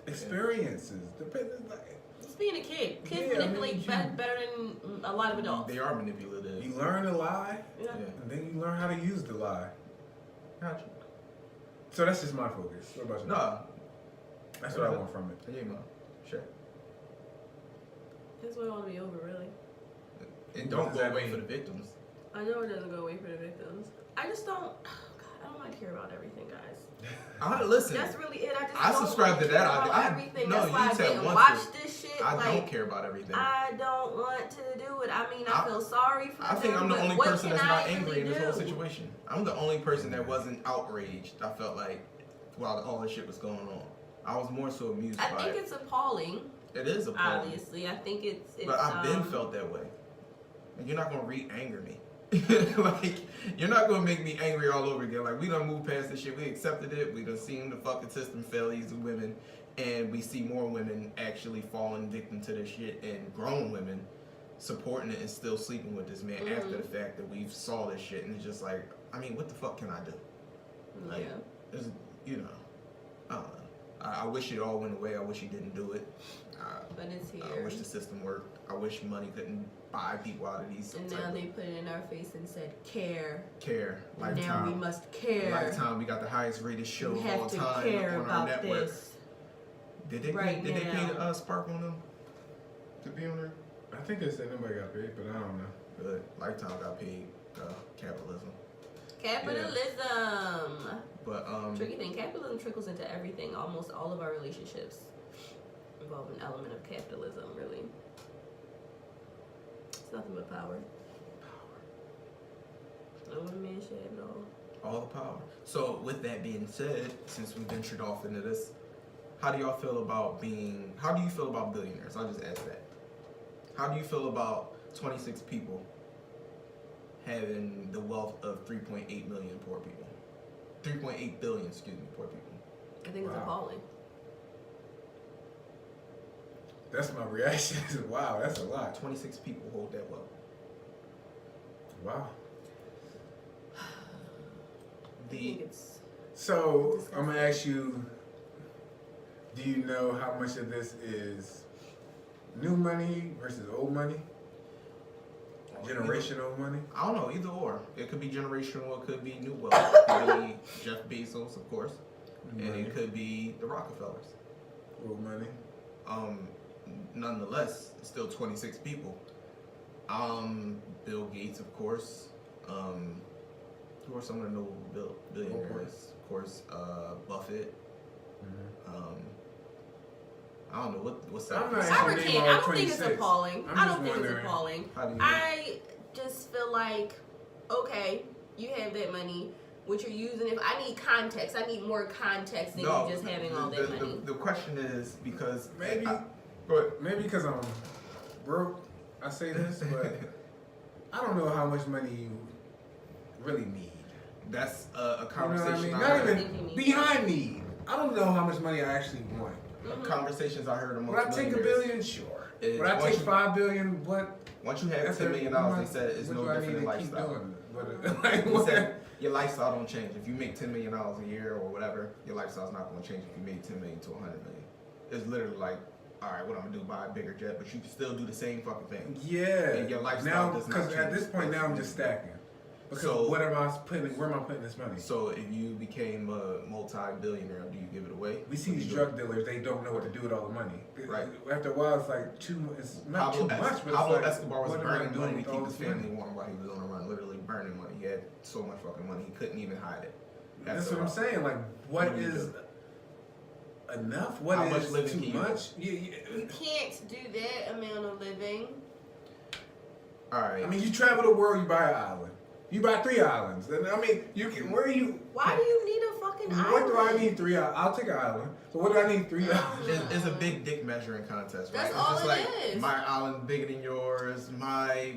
Experiences. Just being a kid. Kids manipulate better than a lot of adults. They are manipulative. You learn to lie, and then you learn how to use the lie. Gotcha. So that's just my focus. What about you? No. That's what I want from it. Yeah, man. Sure. That's what I want to be over, really. It don't go away for the victims. I know it doesn't go away for the victims. I just don't. I don't want to care about everything, guys. Listen. That's really it. I subscribe to that. Everything. No, that's why you I said didn't once. Watch this shit. I don't care about everything. I don't want to do it. I mean, I feel sorry for them. I think I'm the only person that's not angry in this whole do? situation. I'm the only person that wasn't outraged. I felt like while all this shit was going on, I was more so amused by it. I think it's appalling. It is appalling. Obviously, I think it's but I've been felt that way. And you're not gonna re-anger me. Like, you're not gonna make me angry all over again. Like, we done moved past this shit. We accepted it. We done seen the fucking system fail these women, and we see more women actually falling victim to this shit, and grown women. supporting it and still sleeping with this man after the fact that we've saw this shit, and it's just like, I mean, what the fuck can I do? Like, it's, you know, I don't know. I wish it all went away. I wish he didn't do it. But it's here. I wish the system worked. I wish money couldn't buy people out of these. And now they put it in our face and said, care. Care. Lifetime. Now we must care. Lifetime. We got the highest rated show we of have all to time care on our about network. this. Did they right pay? Did they now. pay Spark on them to be on there? I think they said nobody got paid, but I don't know. Good. Lifetime got paid. Capitalism. Capitalism. Yeah. But Tricky thing, capitalism trickles into everything. Almost all of our relationships involve an element of capitalism, really. It's nothing but power. No one man should have no. all the power. So with that being said, since we ventured off into this, how do you feel about billionaires? I'll just ask that. How do you feel about 26 people having the wealth of 3.8 million poor people? 3.8 billion, poor people. I think it's appalling. That's my reaction. Wow, that's a lot. 26 people hold that wealth. Wow. So I'm gonna ask you, do you know how much of this is new money versus old money? Generational money? I don't know, either or. It could be generational, it could be new wealth. It could be Jeff Bezos, of course. And it could be the Rockefellers. Old money. Nonetheless, it's still 26 people. Bill Gates, of course. Who are some of the notable billionaires? Of course, Buffett. I don't know what's that. I don't think it's appalling. I don't think it's appalling. How do you I just feel like, okay, you have that money. What you're using, if I need context, I need more context than you just having all that money. The question is because maybe because I'm broke, I say this, but I don't know how much money you really need. That's a conversation. You know what I mean? Not even behind need. I don't know how much money I actually want. Conversations I heard amongst Would I take $1 billion? Sure. Would I take $5 billion? What? Once you have $10 million, they said it's no different than lifestyle. He said your lifestyle don't change. If you make $10 million a year or whatever, your lifestyle's not going to change if you made $10 million to $100 million. It's literally like, all right, what I'm gonna do, buy a bigger jet, but you can still do the same fucking thing. Yeah. And your lifestyle does not change. Because at this point now I'm just stacking. Because so, where am I putting this money? So if you became a multi-billionaire, do you give it away? We see these drug dealers; they don't know what to do with all the money. Right. After a while, it's like it's not too much. But Pablo it's like, Escobar was burning money to keep his family money? warm while he was on the run. Literally burning money. He had so much fucking money he couldn't even hide it. That's what I'm saying. Like, what is enough? What is too much? You can't do that amount of living. All right. I mean, you travel the world, you buy an island. You buy 3 islands. And I mean, you can. Where are you? Why do you need a fucking island? What do I need 3 islands? I'll take an island. So what do I need 3 islands? It's a big dick measuring contest, right? That's all it is. My island bigger than yours. My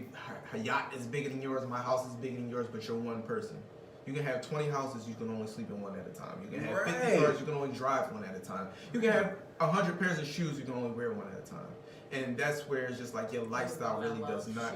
yacht is bigger than yours. My house is bigger than yours. But you're one person. You can have 20 houses. You can only sleep in one at a time. You can have 50 cars. You can only drive one at a time. You can have 100 pairs of shoes. You can only wear one at a time. And that's where it's just like your lifestyle really does not.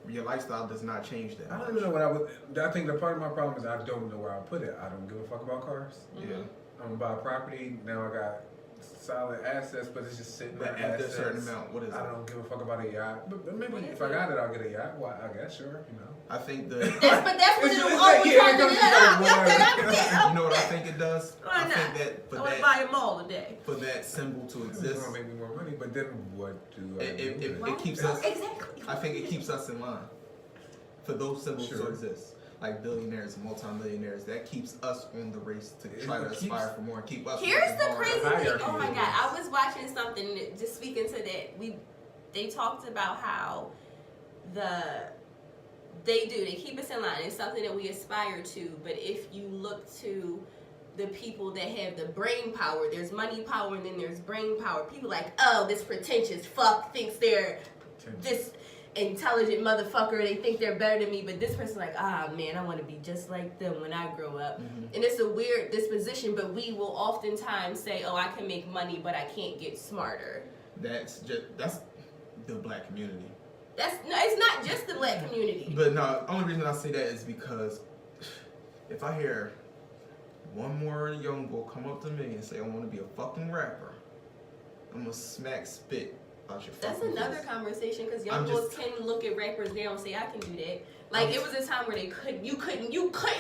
Your lifestyle does not change that. I don't even know what I would. I think the part of my problem is I don't know where I put it. I don't give a fuck about cars. Yeah. I'm gonna buy property. Now I got solid assets, but it's just sitting there. But after a certain amount, what is it? I don't give a fuck about a yacht. But maybe if I got it, I'll get a yacht. Why? I guess sure. You know. I think But that's what it always trying to do. You know what I think it does? Why not? I think that for I want to buy them all today. For that symbol to exist, it's gonna make me more money. But then what do I do? It keeps us. Exactly. I think it keeps us in line. For those symbols to exist, like billionaires and multimillionaires, that keeps us on the race to try to aspire for more and keep us. Here's the crazy thing. Oh my God, I was watching something just speaking to that. They talked about how they keep us in line. It's something that we aspire to. But if you look to the people that have the brain power, there's money power and then there's brain power. People like, oh, this pretentious fuck thinks they're this intelligent motherfucker, they think they're better than me, but this person's like, man, I want to be just like them when I grow up. And it's a weird disposition, but we will oftentimes say, oh, I can make money, but I can't get smarter. That's the black community. It's not just the black community. But no, only reason I say that is because if I hear one more young boy come up to me and say I want to be a fucking rapper, I'm gonna smack spit out your That's fucking another face. conversation because young boys can look at rappers now and say I can do that. Like it was a time where you couldn't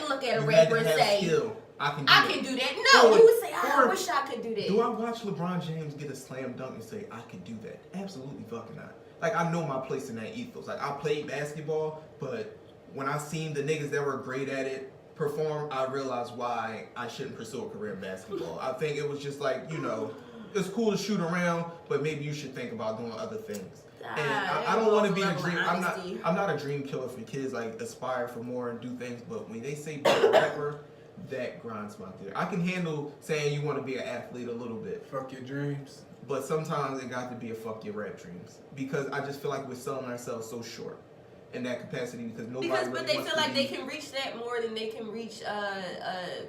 look at a rapper and say skill. I can do that. No, you would say I wish I could do that. Do I watch LeBron James get a slam dunk and say I could do that? Absolutely fucking not. Like I know my place in that ethos. Like I played basketball, but when I seen the niggas that were great at it perform, I realized why I shouldn't pursue a career in basketball. I think it was just like, it's cool to shoot around, but maybe you should think about doing other things. And I don't want to be a dream. I'm not a dream killer for kids. Like aspire for more and do things. But when they say be a rapper, that grinds my gear. I can handle saying you want to be an athlete a little bit. Fuck your dreams. But sometimes it got to be a fuck your rap dreams because I just feel like we're selling ourselves so short in that capacity because nobody. But they feel like they can reach that more than they can reach I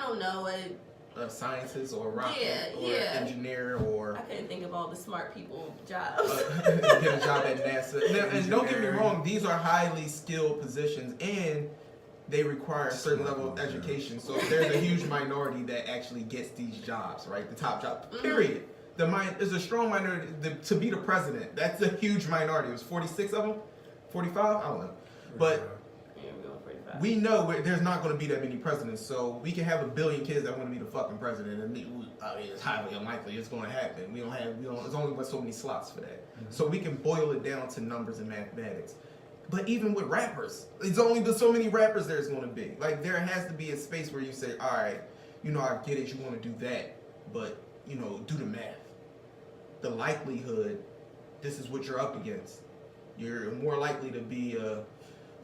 don't know a scientist or a rock or engineer or I couldn't think of all the smart people jobs. Get a job at NASA. And don't get me wrong, these are highly skilled positions and they require a certain level of education. So there's a huge minority that actually gets these jobs, right? The top job, period. There's a strong minority to be the president. That's a huge minority. It was 46 of them, 45. I don't know, but we know there's not going to be that many presidents. So we can have 1 billion kids that want to be the fucking president, and it's highly unlikely it's going to happen. There's only so many slots for that. So we can boil it down to numbers and mathematics. But even with rappers, it's only so many rappers there's going to be. Like, there has to be a space where you say, all right, I get it, you want to do that, but, do the math. The likelihood, this is what you're up against. You're more likely to be a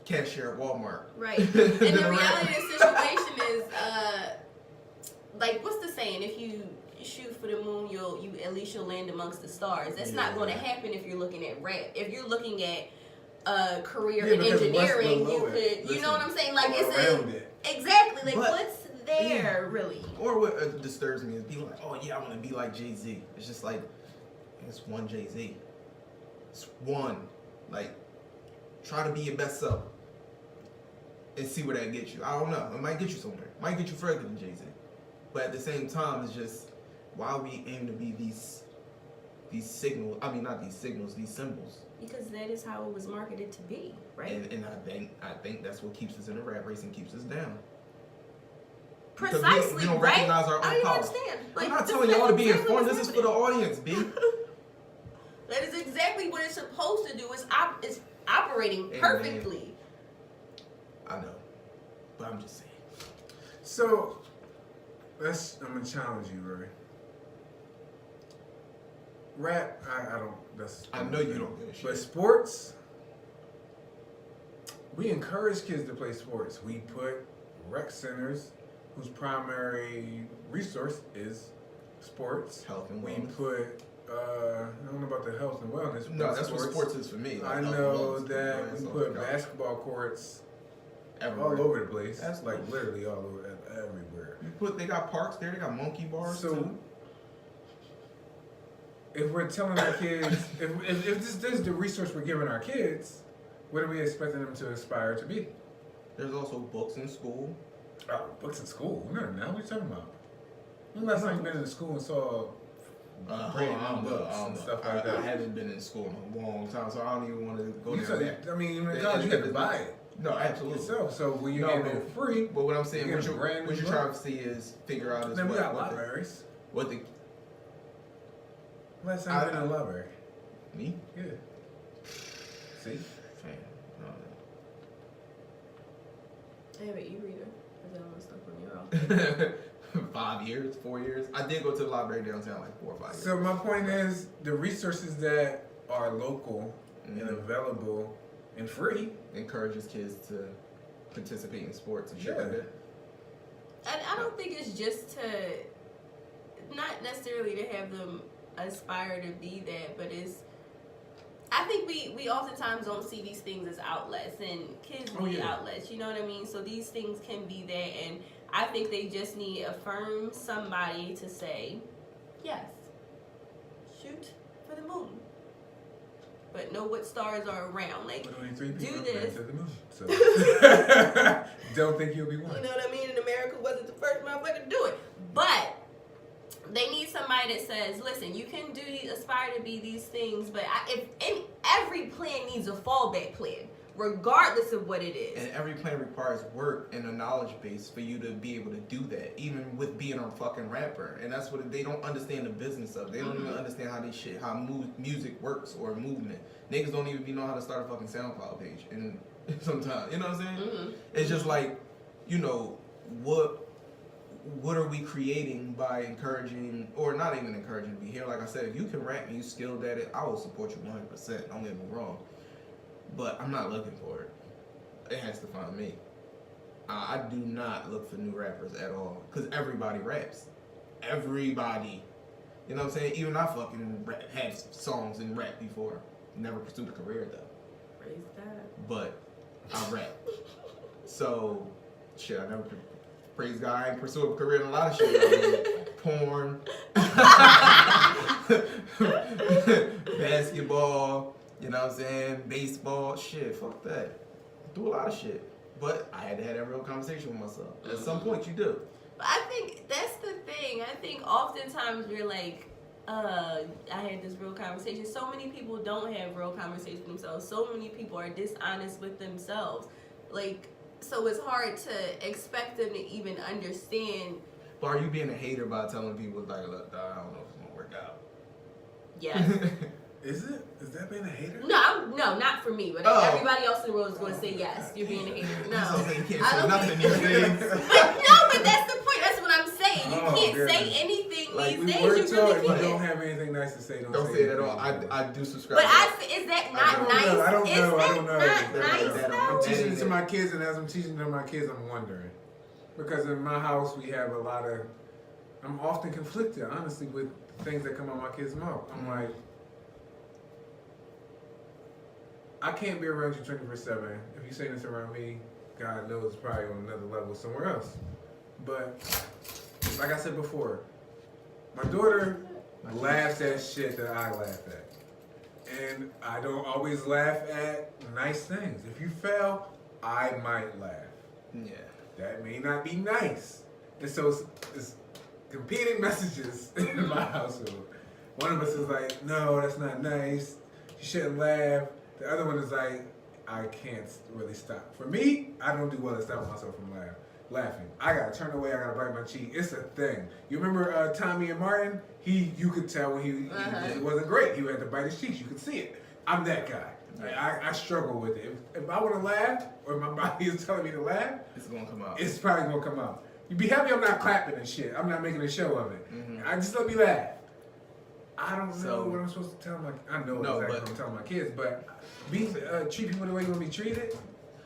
cashier at Walmart. Right. And the reality of the situation is, like, what's the saying? If you shoot for the moon, you at least you'll land amongst the stars. That's not going to happen if you're looking at rap. If you're looking at career in engineering, you know what I'm saying? Like exactly. Like what's there really? Or what disturbs me is people like, oh yeah, I want to be like Jay-Z. It's just like it's one Jay-Z. It's one. Like try to be your best self and see where that gets you. I don't know. It might get you somewhere. It might get you further than Jay-Z. But at the same time, it's just why we aim to be these signals. I mean, not these signals. These symbols. Because that is how it was marketed to be, right? And I think that's what keeps us in the rat race and keeps us down. Precisely, we don't recognize our own I don't power. Understand. Like, I'm not telling y'all to be informed. This is for the audience, B. That is exactly what it's supposed to do. It's operating perfectly. I know, but I'm just saying. So, I'm gonna challenge you, Rory. Rap, I know you don't give a shit. But sports, we encourage kids to play sports. We put rec centers whose primary resource is sports. Health and wellness. We put, I don't know about the health and wellness. No, that's what sports is for me. Like I know that we put basketball courts everywhere. All over the place. That's like literally all over, everywhere. They got parks there, they got monkey bars too. If we're telling our kids, if this is the resource we're giving our kids, what are we expecting them to aspire to be? There's also books in school. Oh, books in school? No, what are you talking about? When last time you been in school and saw books and stuff like that? I haven't been in school in a long time, so I don't even want to go there. I mean, even in college, you have to buy it. No, absolutely. So when you get it for free, but what I'm saying, what you're trying to see is figure out is then we got libraries. Last time you been in a library? Me? Yeah. See? I have an e-reader. I did all my stuff on your own. 5 years, 4 years. I did go to the library downtown like 4 or 5 years. So my point is, the resources that are local and available and free encourages kids to participate in sports and shit like that. And I don't think it's just to, not necessarily to have them aspire to be that, but I think we oftentimes don't see these things as outlets, and kids need outlets, you know what I mean? So these things can be that, and I think they just need somebody to say, yes, shoot for the moon. But know what stars are around. Like, but only 3 do people this. to the moon. So don't think you'll be one. You know what I mean? And America wasn't the first motherfucker to do it. But they need somebody that says, listen, you can aspire to be these things, but every plan needs a fallback plan, regardless of what it is. And every plan requires work and a knowledge base for you to be able to do that, even with being a fucking rapper. And that's what they don't understand the business of. They don't even understand how music works or movement. Niggas don't even know how to start a fucking SoundCloud page. And sometimes, you know what I'm saying? It's just like, you know, what are we creating by encouraging, or not even encouraging to be here? Like I said, if you can rap and you skilled at it, I will support you 100%. Don't get me wrong. But I'm not looking for it. It has to find me. I do not look for new rappers at all. Because everybody raps. Everybody. You know what I'm saying? Even I fucking had songs and rap before. Never pursued a career though. Praise God. But I rap. So, shit, I never... Praise God, I ain't pursued a career in a lot of shit. Porn, basketball, you know what I'm saying? Baseball, shit, fuck that. Do a lot of shit. But I had to have that real conversation with myself. At some point, you do. But I think that's the thing. I think oftentimes we're like, I had this real conversation. So many people don't have real conversations with themselves. So many people are dishonest with themselves. Like, so it's hard to expect them to even understand. But are you being a hater by telling people, like, look, I don't know if it's going to work out? Yes. Is it? Is that being a hater? No, not for me. But everybody else in the world is going to say yes. You're being a hater. No, So you can't say nothing these days. But that's the point. That's what I'm saying. You can't say anything like, these days. Were You told really if can't. you don't have anything nice to say, Don't say it at all. I do subscribe. But to that. is that not nice? I don't know. Is I don't know. that not nice That- though? I'm teaching it to my kids, and as I'm teaching it to my kids, I'm wondering. Because in my house, we have a lot of... I'm often conflicted, honestly, with things that come out my kids' mouth. I'm like... I can't be around you 24/7. If you say this around me, God knows it's probably on another level somewhere else. But, like I said before, my daughter laughs at shit that I laugh at. And I don't always laugh at nice things. If you fail, I might laugh. Yeah. That may not be nice. And so it's competing messages in my household. One of us is like, no, that's not nice. You shouldn't laugh. The other one is like, I can't really stop. For me, I don't do well at stopping myself from laughing. I gotta turn away, I gotta bite my cheek. It's a thing. You remember Tommy and Martin? You could tell when he wasn't great. He had to bite his cheeks. You could see it. I'm that guy. I struggle with it. If I want to laugh, or my body is telling me to laugh, It's going to come out. it's probably gonna come out. You be happy I'm not clapping and shit. I'm not making a show of it. I just let me laugh. I don't know what I'm supposed to tell my. I know exactly what I'm telling my kids, but treat people the way you want to be treated.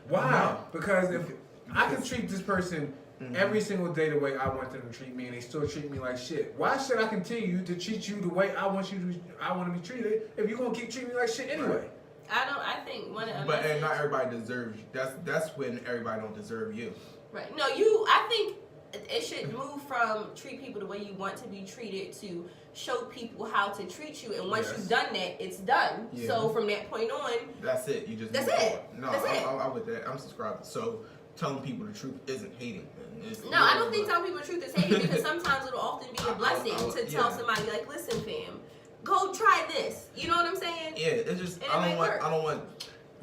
Why? No. Because if I can treat this person every single day the way I want them to treat me, and they still treat me like shit, why should I continue to treat you the way I want to be treated if you're gonna keep treating me like shit anyway? I think one of But and not everybody deserves you. That's when everybody don't deserve you. Right. No, I think it should move from treat people the way you want to be treated to show people how to treat you. And once you've done that, it's done. Yeah. So from that point on, that's it. You just that's move it. forward. No, That's it. I'm with that. I'm subscribed. So telling people the truth isn't hating. No, I don't think telling people the truth is hating because sometimes it'll often be a blessing to tell somebody like, listen, fam, go try this. You know what I'm saying? Yeah, it's just I don't want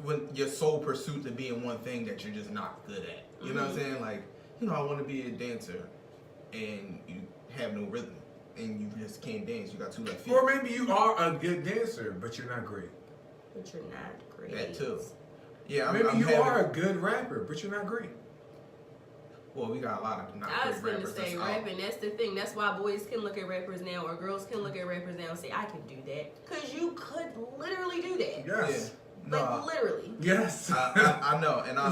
when your sole pursuit to be in one thing that you're just not good at. You know what I'm saying? Like, I want to be a dancer, and you have no rhythm, and you just can't dance. You got 2 left feet. Or maybe you are a good dancer, but you're not great. But you're not great. That too. Yeah, Maybe you are a good rapper, but you're not great. Well, we got a lot of not I was great gonna rappers. say rapping. That's the thing. That's why boys can look at rappers now, or girls can look at rappers now and say, "I can do that," because you could literally do that. Yes. Yeah. Like literally. Yes. I know, and I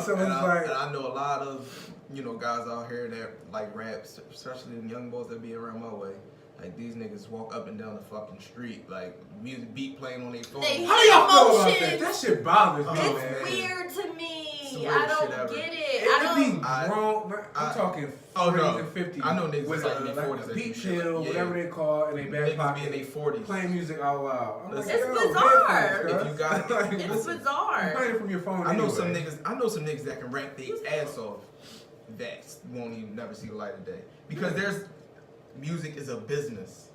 know a lot of guys out here that like raps, especially the young boys that be around my way. Like these niggas walk up and down the fucking street, like music beat playing on their phone. They How do y'all feel about that? emotions. That shit bothers me, It's man. weird to me. me. I don't get it. It would be grown. I'm talking 40s and 50s. I know niggas with like in their 40s. Like a beat pill, whatever they call it, in their back pocket. In their 40s. Playing music out loud. I'm it's bizarre. If you got it, it's bizarre. You playing it from your phone I know anyway. some niggas that can rap their ass off that won't even never see the light of day. Because music is a business.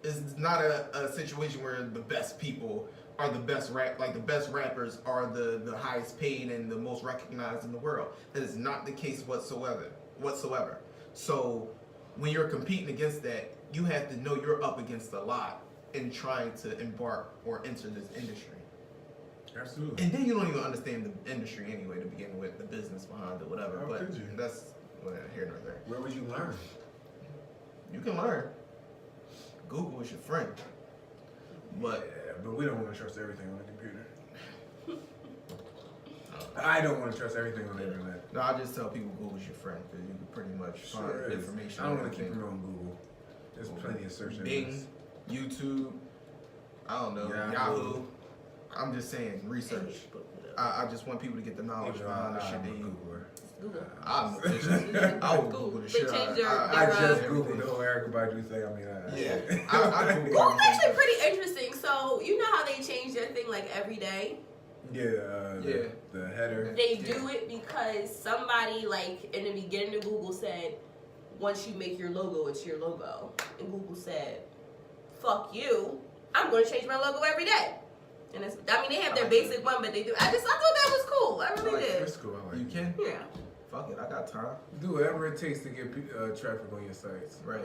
It's not a situation where the best people are the best the best rappers are the highest paid and the most recognized in the world. That is not the case whatsoever. So when you're competing against that, you have to know you're up against a lot in trying to embark or enter this industry. Absolutely. And then you don't even understand the industry anyway to begin with, the business behind it, whatever. How but could you? That's here nor there. Where would you learn? You can learn. Google is your friend. But but we don't want to trust everything on the computer. I don't want to trust everything on the internet. No, I just tell people Google's your friend because you can pretty much find information. I don't want to keep them on Google. There's plenty of search engines. Bing, YouTube, I don't know, Yahoo. I'm just saying, research. I just want people to get the knowledge behind the shit they use. Google. I will Google the shit. I just Googled the whole Erica Badu thing. I Google Google's actually pretty interesting. So you know how they change their thing like every day? The header. They do it because somebody like in the beginning of Google said, once you make your logo, it's your logo. And Google said, fuck you, I'm going to change my logo every day. And it's, they have their basic one, but they do. I thought that was cool. I really did. It's cool. I like You can? Yeah. Fuck it, I got time. Do whatever it takes to get traffic on your sites. Right.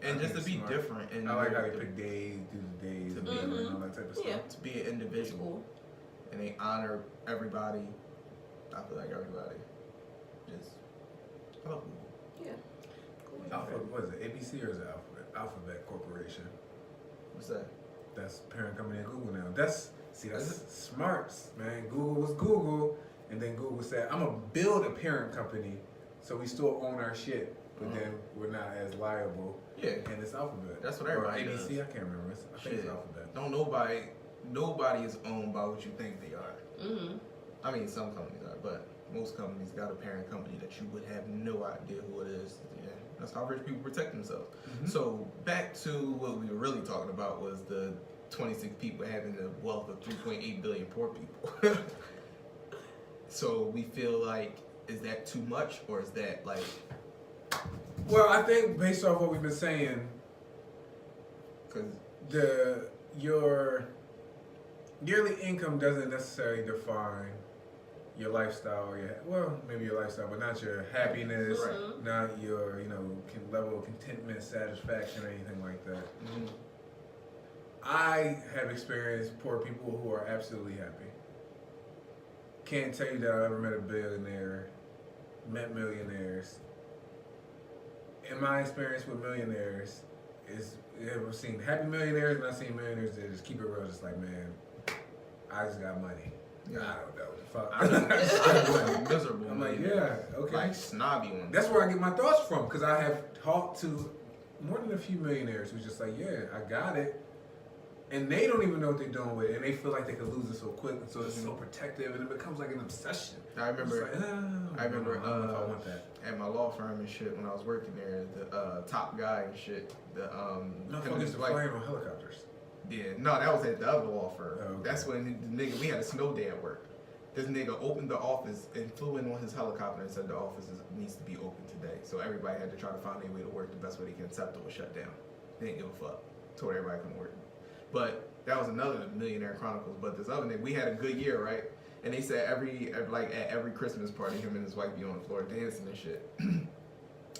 And just to be different. And I like how they pick days, do the days, and all that type of stuff. Yeah. To be an individual. Cool. And they honor everybody. I feel like everybody. I love Google. Yeah. Alpha, what is it? ABC or is it Alphabet? Alphabet Corporation. What's that? That's parent company of Google now. That's smarts, man. Google was Google, and then Google said, "I'm gonna build a parent company, so we still own our shit, but then we're not as liable." Yeah. And it's Alphabet. That's what everybody or ABC. does. I can't remember. I think it's Alphabet. Don't nobody is owned by what you think they are. Mm-hmm. I mean, some companies are, but most companies got a parent company that you would have no idea who it is. Yeah, that's how rich people protect themselves. Mm-hmm. So back to what we were really talking about was the 26 people having the wealth of 3.8 billion poor people. So we feel like, is that too much, or is that like? Well, I think based off what we've been saying, because your yearly income doesn't necessarily define your lifestyle, maybe your lifestyle, but not your happiness, not your level of contentment, satisfaction, or anything like that. Mm-hmm. I have experienced poor people who are absolutely happy. Can't tell you that I've ever met a billionaire, met millionaires. In my experience with millionaires, I've seen happy millionaires and I've seen millionaires that just keep it real, just like, man, I just got money. Yeah, I don't know. I'm miserable. I'm like, yeah, okay. Like snobby ones. That's where I get my thoughts from, because I have talked to more than a few millionaires who's just like, yeah, I got it. And they don't even know what they're doing with it, and they feel like they could lose it so quick, and so it's so protective, and it becomes like an obsession. I remember, I don't know if I want that. At my law firm and shit, when I was working there, the top guy and shit, flying on helicopters. Yeah, no, that was at the other law firm. Oh, okay. That's when the nigga, we had a snow day at work. This nigga opened the office and flew in on his helicopter and said the office needs to be open today. So everybody had to try to find their way to work the best way they can, except it was shut down. They didn't give a fuck. Told everybody couldn't work. But that was another Millionaire Chronicles. But this other nigga, we had a good year, right? And they said at every Christmas party, him and his wife be on the floor dancing and shit.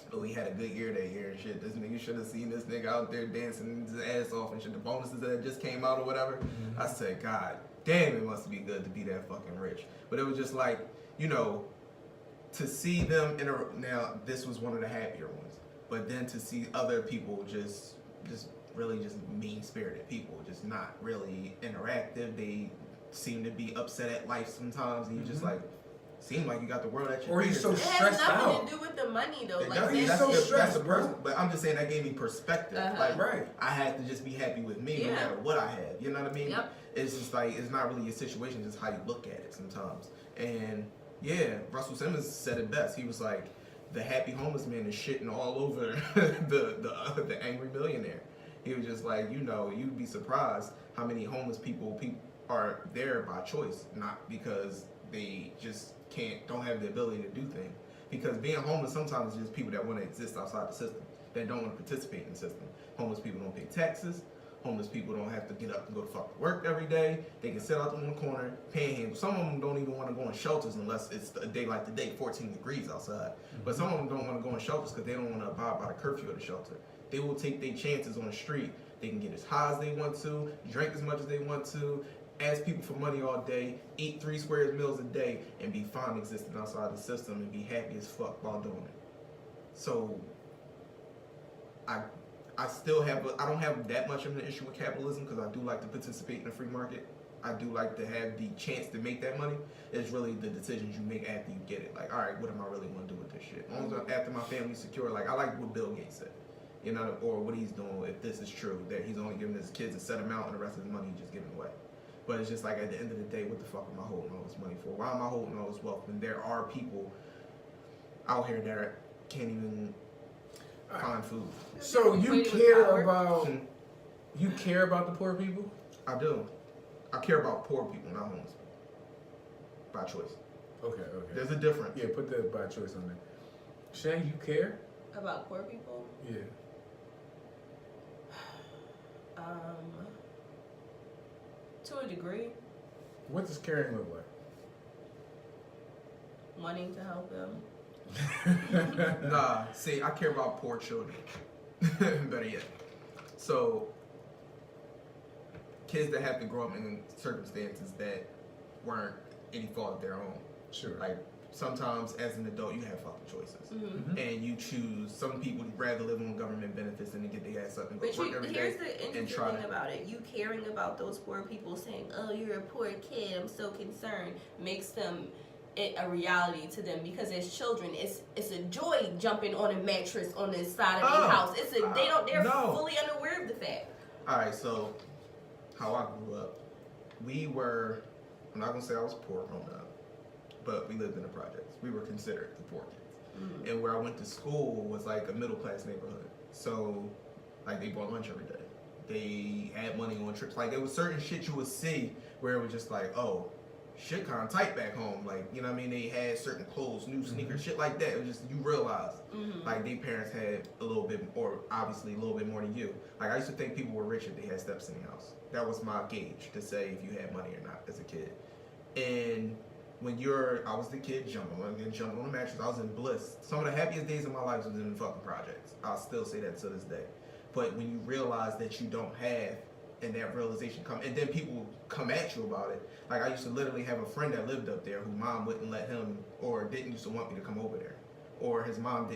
But we had a good year that year and shit. This nigga should have seen this nigga out there dancing his ass off and shit. The bonuses that just came out or whatever. Mm-hmm. I said, God damn, it must be good to be that fucking rich. But it was just like, to see them now this was one of the happier ones. But then to see other people just really just mean-spirited people, just not really interactive. They seem to be upset at life sometimes, and you just like, seem like you got the world at your fingertips. Or you're so stressed out. It has nothing to do with the money, though. You're so stressed, but I'm just saying that gave me perspective. Right. I had to just be happy with me no matter what I had. You know what I mean? Yep. It's just like, it's not really a situation, just how you look at it sometimes. And Yeah, Russell Simmons said it best. He was like, the happy homeless man is shitting all over the angry millionaire. He was just like, you'd be surprised how many homeless people are there by choice, not because they just don't have the ability to do things. Because being homeless sometimes is just people that want to exist outside the system, that don't want to participate in the system. Homeless people don't pay taxes. Homeless people don't have to get up and go to fucking work every day. They can sit out in the corner, panhandle. Some of them don't even want to go in shelters unless it's a day like today, 14 degrees outside. But some of them don't want to go in shelters because they don't want to abide by the curfew of the shelter. They will take their chances on the street. They can get as high as they want to, drink as much as they want to, ask people for money all day, eat 3 square meals a day, and be fine existing outside the system and be happy as fuck while doing it. So, I don't have that much of an issue with capitalism because I do like to participate in the free market. I do like to have the chance to make that money. It's really the decisions you make after you get it. Like, all right, what am I really going to do with this shit? As long as after my family's secure, like, I like what Bill Gates said, or what he's doing, if this is true, that he's only giving his kids a set amount and the rest of his money he's just giving away. But it's just like, at the end of the day, what the fuck am I holding all this money for? Why am I holding all this wealth when there are people out here that can't even find food? So you care about the poor people? I do. I care about poor people, not homeless people. By choice. Okay. There's a difference. Yeah, put that by choice on there. Shay, you care? About poor people? Yeah. To a degree. What does caring look like? Wanting to help them. Nah, see, I care about poor children. Better yet. So, kids that have to grow up in circumstances that weren't any fault of their own. Sure. Like, sometimes as an adult, you have fucking choices. Mm-hmm. And you choose, some people would rather live on government benefits than to get their ass up and go to work every day. Here's the interesting thing about it. You caring about those poor people, saying, oh, you're a poor kid, I'm so concerned, makes them a reality to them, because as children, it's a joy jumping on a mattress on the side of their house. They're fully unaware of the fact. All right, so how I grew up, I'm not gonna say I was poor growing up, but we lived in the projects. We were considered the poor kids. Mm-hmm. And where I went to school was like a middle class neighborhood. So, like, they bought lunch every day. They had money on trips. Like, there was certain shit you would see where it was just like, oh, shit kind of tight back home. Like, you know what I mean? They had certain clothes, new sneakers, shit like that. It was just, you realize, like, their parents had a little bit, or obviously a little bit more than you. Like, I used to think people were rich if they had steps in the house. That was my gauge to say if you had money or not as a kid. And when I was the kid jumping on the mattress, I was in bliss. Some of the happiest days of my life was in the fucking projects. I'll still say that to this day. But when you realize that you don't have, and that realization and then people come at you about it. Like, I used to literally have a friend that lived up there who mom wouldn't let him, or didn't used to want me to come over there. Or his mom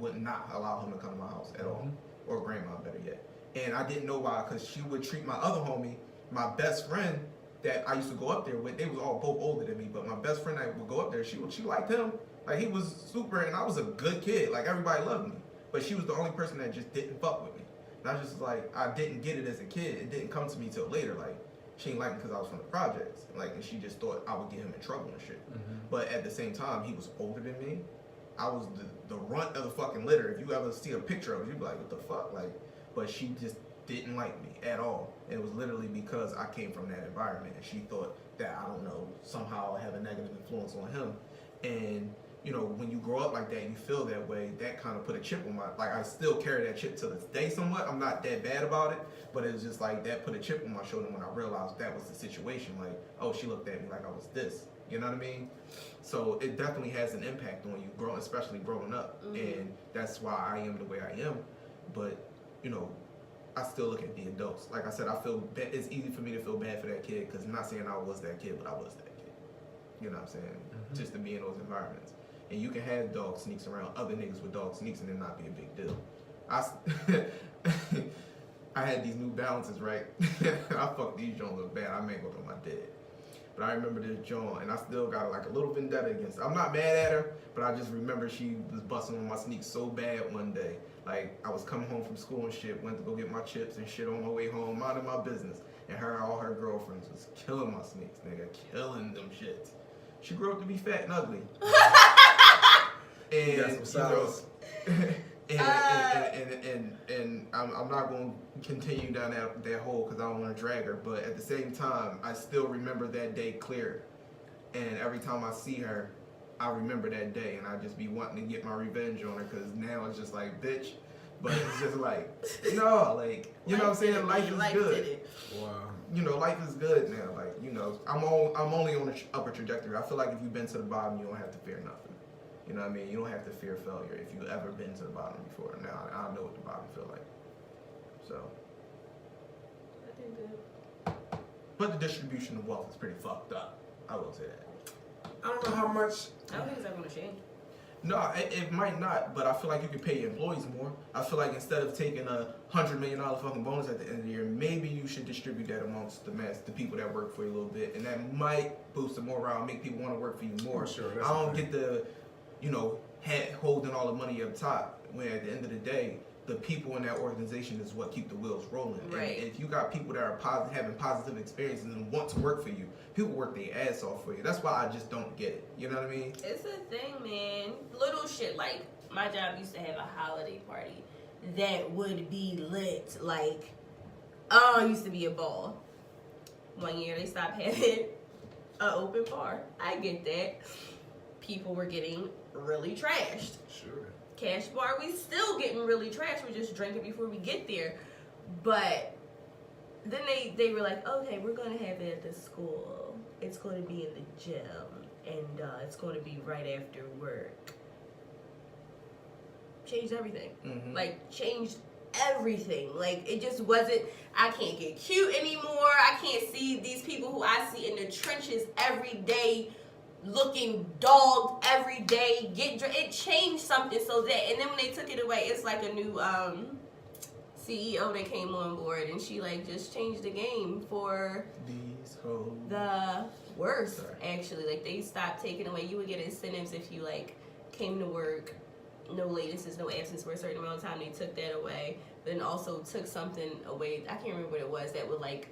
would not allow him to come to my house at all. Or grandma, better yet. And I didn't know why, because she would treat my other homie, my best friend, that I used to go up there with. They was all both older than me, but my best friend that would go up there, she liked him. Like, he was super, and I was a good kid. Like, everybody loved me. But she was the only person that just didn't fuck with me. And I just, like, I didn't get it as a kid. It didn't come to me till later. Like, she didn't like me because I was from the projects. Like, and she just thought I would get him in trouble and shit. But at the same time, he was older than me. I was the runt of the fucking litter. If you ever see a picture of it, you'd be like, what the fuck? Like, but she just didn't like me at all. And it was literally because I came from that environment, and she thought that, I don't know, somehow I have a negative influence on him. And, you know, when you grow up like that, you feel that way, that kind of put a chip on I still carry that chip to this day somewhat. I'm not that bad about it, but it was just like, that put a chip on my shoulder when I realized that was the situation. Like, oh, she looked at me like I was this. You know what I mean? So it definitely has an impact on you, especially growing up. And that's why I am the way I am. But, you know, I still look at the adults. Like I said, I feel bad. It's easy for me to feel bad for that kid, because I'm not saying I was that kid, but I was that kid. You know what I'm saying? Just to be in those environments. And you can have dog sneaks around other niggas with dog sneaks and it not be a big deal. I had these New Balances, right? I fucked these Jones up bad. I may go to my dad. But I remember this John, and I still got like a little vendetta against her. I'm not mad at her, but I just remember she was busting on my sneaks so bad one day. Like, I was coming home from school and shit, went to go get my chips and shit on my way home, minding my business. And all her girlfriends was killing my sneaks, nigga, killing them shits. She grew up to be fat and ugly. And You got some sauce. And I'm not going to continue down that hole because I don't want to drag her. But at the same time, I still remember that day clear. And every time I see her, I remember that day, and I just be wanting to get my revenge on her because now it's just like, bitch. But it's just like, no, like, you know what I'm saying? Life is good. Wow. You know, life is good now. Like, you know, I'm only on the upper trajectory. I feel like if you've been to the bottom, you don't have to fear nothing. You know what I mean? You don't have to fear failure if you've ever been to the bottom before. Now, I know what the bottom feel like. So. I did good. But the distribution of wealth is pretty fucked up. I will say that. I don't know how much. I don't think it's ever gonna change. No, it might not, but I feel like you could pay your employees more. I feel like instead of taking a $100 million fucking bonus at the end of the year, maybe you should distribute that amongst the people that work for you a little bit, and that might boost the morale, make people want to work for you more. Sure, I don't get the, you know, holding all the money up top, when at the end of the day, the people in that organization is what keep the wheels rolling. Right. And if you got people that are having positive experiences and want to work for you, people work their ass off for you. That's why I just don't get it. You know what I mean? It's a thing, man. Little shit like my job used to have a holiday party that would be lit. Like, oh, it used to be a ball. One year they stopped having an open bar. I get that. People were getting really trashed. Sure. Cash bar, we still getting really trashed. We're just drinking before we get there. But then they were like, okay, we're going to have it at the school. It's going to be in the gym. And it's going to be right after work. Changed everything. Mm-hmm. Like, changed everything. Like, it just wasn't, I can't get cute anymore. I can't see these people who I see in the trenches every day looking dogged every day. It changed something so that, and then when they took it away, it's like a new CEO that came on board, and she like just changed the game for These hoes. the worst. Actually, like they stopped taking away. You would get incentives if you like came to work, no latencies, no absence for a certain amount of time. They took that away. Then also took something away. I can't remember what it was that would like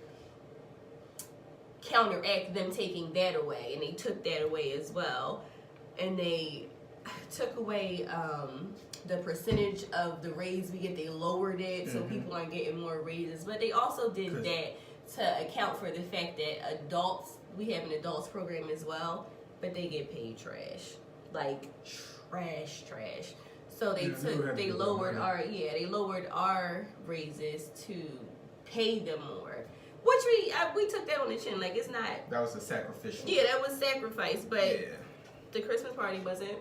counteract them taking that away, and they took that away as well. And they took away the percentage of the raise we get. They lowered it so people aren't getting more raises, but they also did that to account for the fact that adults, we have an adults program as well, but they get paid trash, like trash. So they lowered our raises to pay them more. Which we took that on the chin, like it's not. That was a sacrificial. Yeah, that was sacrifice, but yeah. The Christmas party wasn't,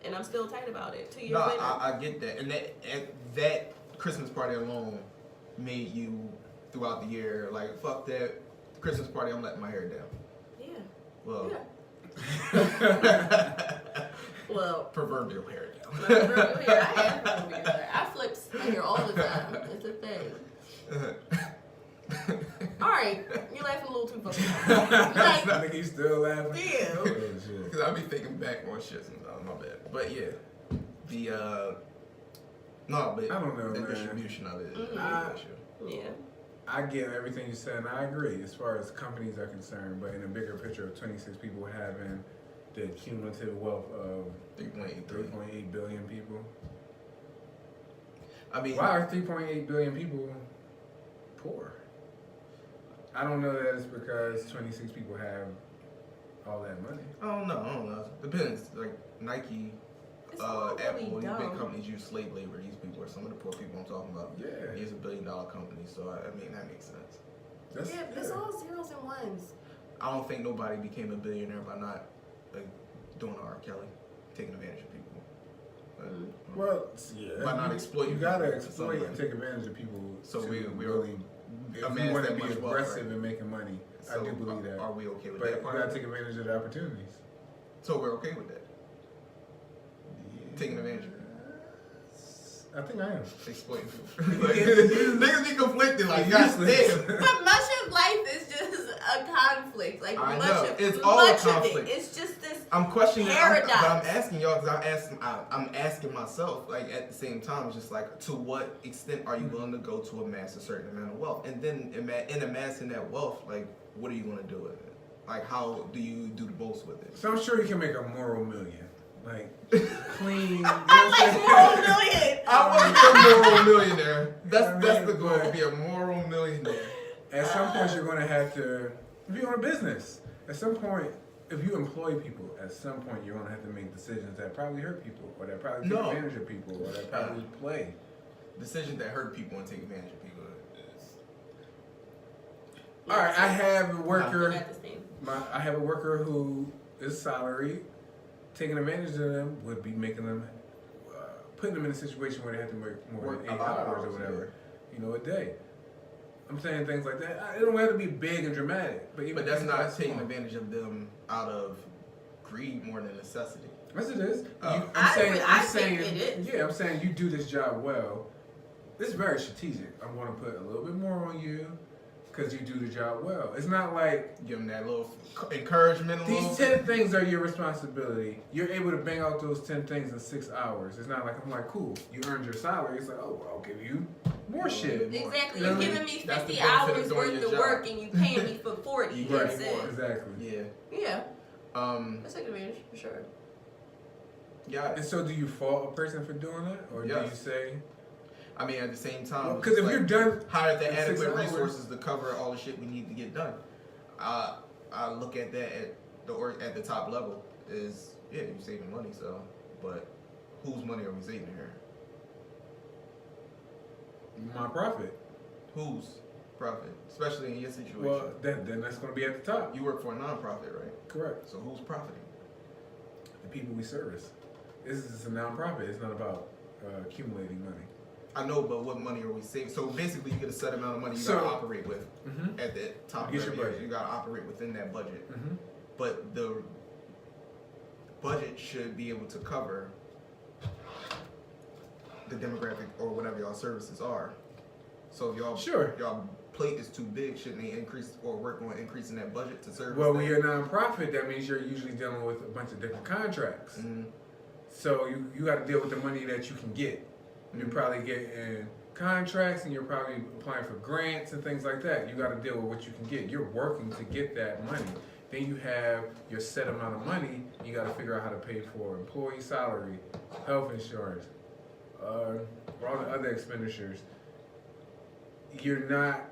and I'm still tight about it. 2 years No, later. I get that, and that Christmas party alone made you throughout the year like fuck that Christmas party. I'm letting my hair down. Yeah. Well. Yeah. Well. Proverbial hair down. Proverbial hair. I have proverbial hair. I flip my hair all the time. It's a thing. Alright, you're laughing a little too fucking hard. I think he's still laughing. Damn. Oh, shit. Because I be thinking back on shit sometimes, my bad. But yeah, but I don't know, the man. distribution of it is an issue. Yeah. I get everything you said, and I agree as far as companies are concerned, but in a bigger picture of 26 people having the cumulative wealth of 3.8 billion people. I mean, why are 3.8 billion people poor? I don't know that it's because 26 people have all that money. I don't know. Depends. Like Nike, Apple, these big companies use slave labor. These people are some of the poor people I'm talking about. Yeah. These are $1 billion companies, so I mean that makes sense. But it's all zeros and ones. I don't think nobody became a billionaire by not like doing R. Kelly, taking advantage of people. But, well, yeah. by not exploiting. You gotta exploit and take advantage of people. So we really. If you want to be aggressive in making money, so I do believe that. Are we okay with but that? But you gotta take advantage of the opportunities. So we're okay with that? Yeah. Taking advantage of it? I think I am. Exploiting people. Niggas be conflicted like, God damn. But much of life is just a conflict. Like, I much know. of It's all much conflict. Of it. It's just this I'm questioning paradox. but I'm asking y'all because I'm asking myself, like at the same time, it's just like, to what extent are you willing to go to amass a certain amount of wealth? And then in amassing that wealth, like, what are you going to do with it? Like, how do you do the most with it? So I'm sure you can make a moral million. Like, clean. You know I'm what like I'm moral saying? million. I want to be a moral millionaire. That's I that's mean, the goal, but- be a moral millionaire. At some point, you're going to have to, if you own a business, at some point, if you employ people, at some point, you're going to have to make decisions that probably hurt people, or that probably take advantage of people, or that probably play. Decisions that hurt people and take advantage of people is... All right, I have a They're worker. not the same. I have a worker who is salaried. Taking advantage of them would be making them, putting them in a situation where they have to work more Work than 8 a lot of hours or hours, whatever, a day. I'm saying things like that. It don't have to be big and dramatic, but But that's things not like taking small. advantage of them out of greed more than necessity. Yes, it is. Oh. I think it is. Yeah, I'm saying you do this job well. This is very strategic. I'm going to put a little bit more on you because you do the job well. It's not like Give them that little encouragement. these 10 things are your responsibility. You're able to bang out those 10 things in 6 hours. It's not like I'm like, cool, you earned your salary. It's like, oh, well, I'll give you more shit. Exactly. You know You're what I giving me That's the 50 benefit of hours doing worth your of job. work and you paying me for 40. You That's get it. more. Exactly. Yeah. Yeah. That's That's like advantage for sure. yeah. And so do you fault a person for doing that? Or do you Yes. say... I mean, at the same time, Because if like, you're done... hire the in 6 adequate hours- resources to cover all the shit we need to get done. I look at that at the top level is you're saving money. So, but whose money are we saving here? My profit. Whose profit? Especially in your situation. Well, then that's going to be at the top. You work for a nonprofit, right? Correct. So who's profiting? The people we service. This is a nonprofit. It's not about accumulating money. I know, but what money are we saving? So basically, you get a set amount of money you So- gotta operate with Mm-hmm. at the top You of get your every year. budget. You gotta operate within that budget. Mm-hmm. But the budget should be able to cover the demographic or whatever y'all services are. So if y'all plate is too big, shouldn't they increase or work on increasing that budget to service? Well, that? when you're a nonprofit, that means you're usually dealing with a bunch of different contracts. Mhm. So you got to deal with the money that you can get. You're probably getting contracts and you're probably applying for grants and things like that. You got to deal with what you can get. You're working to get that money. Then you have your set amount of money. You got to figure out how to pay for employee salary, health insurance, all the other expenditures. You're not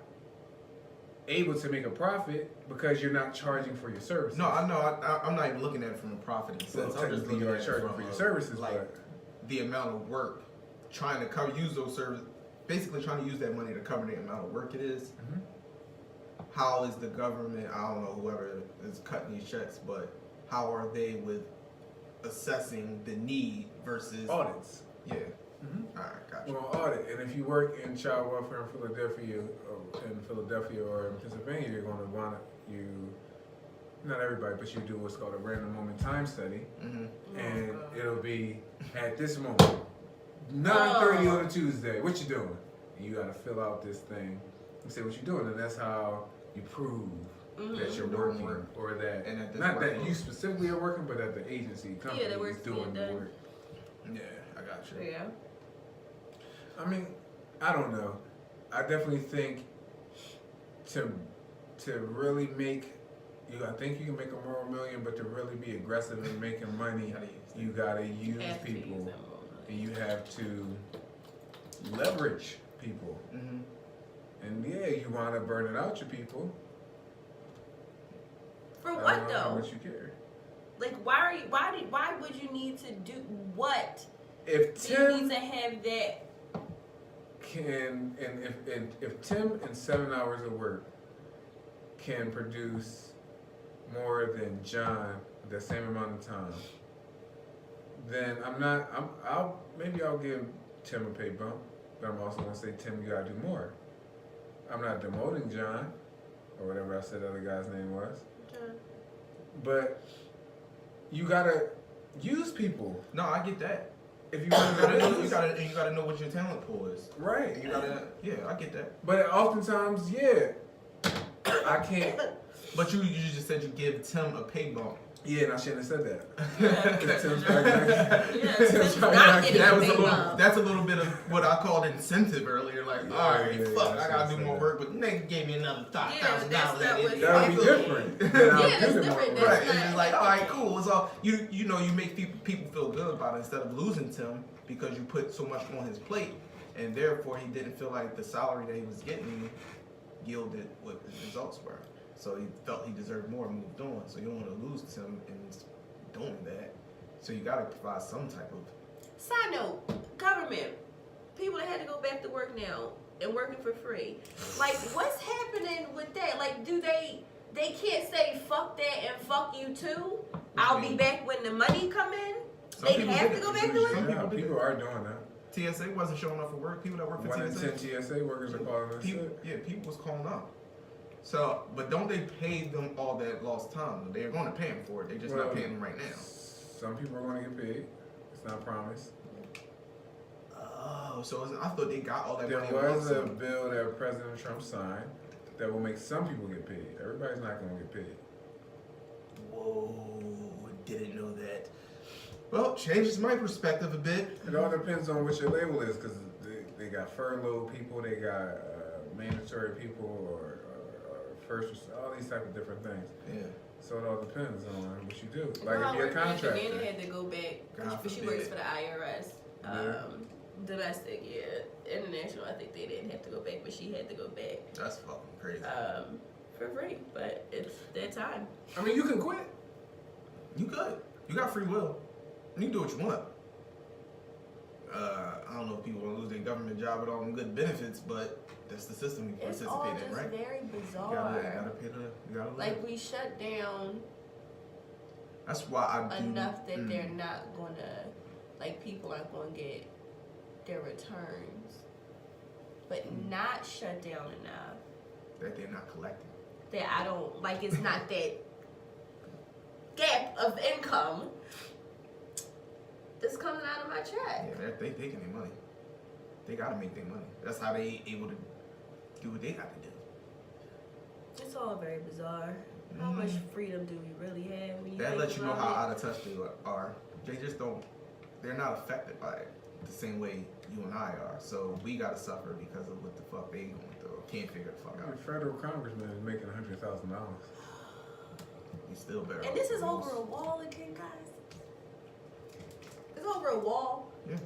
able to make a profit because you're not charging for your services. No, I know. I'm not even looking at it from a profiting sense. Well, I'm just technically looking you are at it charging from for your a, services, like but the amount of work trying to use those services. Basically, trying to use that money to cover the amount of work it is. Mhm. How is the government? I don't know whoever is cutting these checks, but how are they with assessing the need versus audits. Yeah. Mhm. All right, gotcha. Well, audit, and if you work in child welfare in Philadelphia, or in Pennsylvania, you're going to want you. Not everybody, but you do what's called a random moment time study, Mm-hmm. and it'll be at this moment, 9:30 on a Tuesday. What you doing? And you got to fill out this thing and say what you're doing, and that's how you prove that you're Doing working, work. or that And at this not that workload. you specifically are working, but that the agency company the is work's doing being the done. work. Yeah, I got you. Yeah. I mean, I don't know. I definitely think to really make I think you can make a moral million, but to really be aggressive in making money, you gotta use Have to use people, that more money. and you have to leverage people. Mm-hmm. And yeah, you want to burn it out your people. For I don't what know how though? much you care. Like, why would you need to do what? If Do you Tim need to have that? can, and if Tim in 7 hours of work can produce more than John the same amount of time, then I'll give Tim a pay bump, but I'm also gonna say, Tim, you gotta do more. I'm not demoting John or whatever I said the other guy's name was, but you gotta use people. No, I get that. If you want to You gotta know what your talent pool is. right. You gotta, yeah, I get that. But oftentimes, yeah, I can't. But you just said you give Tim a pay bump. Yeah, and I shouldn't have said that. That's a little bit of what I called incentive earlier. Like, all right, fuck, I gotta do more work, but nigga gave me another $5,000. That would be different. It's different. Right, and it's like, all right, cool. It's all you make people feel good about it instead of losing to him because you put so much on his plate, and therefore he didn't feel like the salary that he was getting yielded what the results were. So he felt he deserved more and moved on. So you don't want to lose to him in doing that. So you got to provide some type of... Side note, government. People that had to go back to work now and working for free. Like, what's happening with that? Like, do they can't say fuck that and fuck you too? I'll be back when the money come in? They have to go back to work? Yeah, people are doing that. TSA wasn't showing up for work. People that work for 1 in TSA. 10 TSA workers are calling in sick. Yeah, people was calling out. So, but don't they pay them all that lost time? They're going to pay them for it. They're just not paying them right now. Some people are going to get paid. It's not promised. Oh, so I thought they got all that There money. was a bill that President Trump signed that will make some people get paid. Everybody's not going to get paid. Whoa, didn't know that. Well, changes my perspective a bit. It all depends on what your label is, because they got furlough people, they got mandatory people, or first, all these type of different things. Yeah. So it all depends on what you do. Like if you're a contractor. Amanda had to go back. She works for the IRS. Domestic, international. I think they didn't have to go back, but she had to go back. That's fucking crazy. For free, but it's their time. I mean, you can quit. You could. You got free will. You can do what you want. I don't know if people want to lose their government job with all them good benefits, but that's the system we participate in, right? It's very bizarre. You gotta pay you gotta like live. we shut down. That's why I do. Enough that they're not gonna, like people aren't gonna get their returns, but not shut down enough that they're not collecting. That I don't like. It's not that gap of income that's coming out of my check. Yeah, they taking their money. They gotta make their money. That's how they able to do what they got to do. It's all very bizarre. How much freedom do we really have? When you that lets you know how it? out of touch they are. They just don't. They're not affected by it the same way you and I are. So we gotta suffer because of what the fuck they going through. Can't figure the fuck out. A federal congressman is making $100,000. He's still better. And this is over a wall again, guys. It's over a wall. Yeah.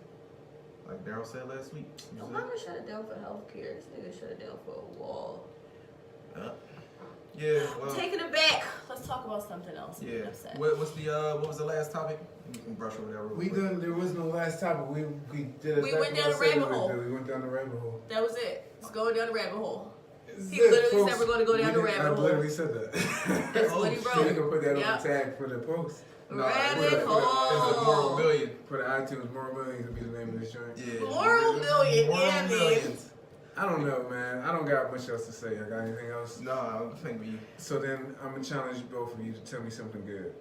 Like Daryl said last week. Obama shut it down for healthcare. This nigga shut it down for a wall. Yeah. Well, Taking it back. Let's talk about something else. Yeah. What was the last topic? You can brush over that real quick. There was no last topic. We did. We went down the rabbit hole. We went down the rabbit hole. That was it. It's going down the rabbit hole. He literally said we're going to go down the rabbit hole. I literally said that. That's what he wrote. You can put that on the tag for the post. Rabbit hole. It's a Moral Million. For the iTunes, Moral Millions would be the name of this joint. Yeah. Moral Million. Moral Millions. I don't know, man. I don't got much else to say. I got anything else? No, I don't think we. So then I'm gonna challenge both of you to tell me something good.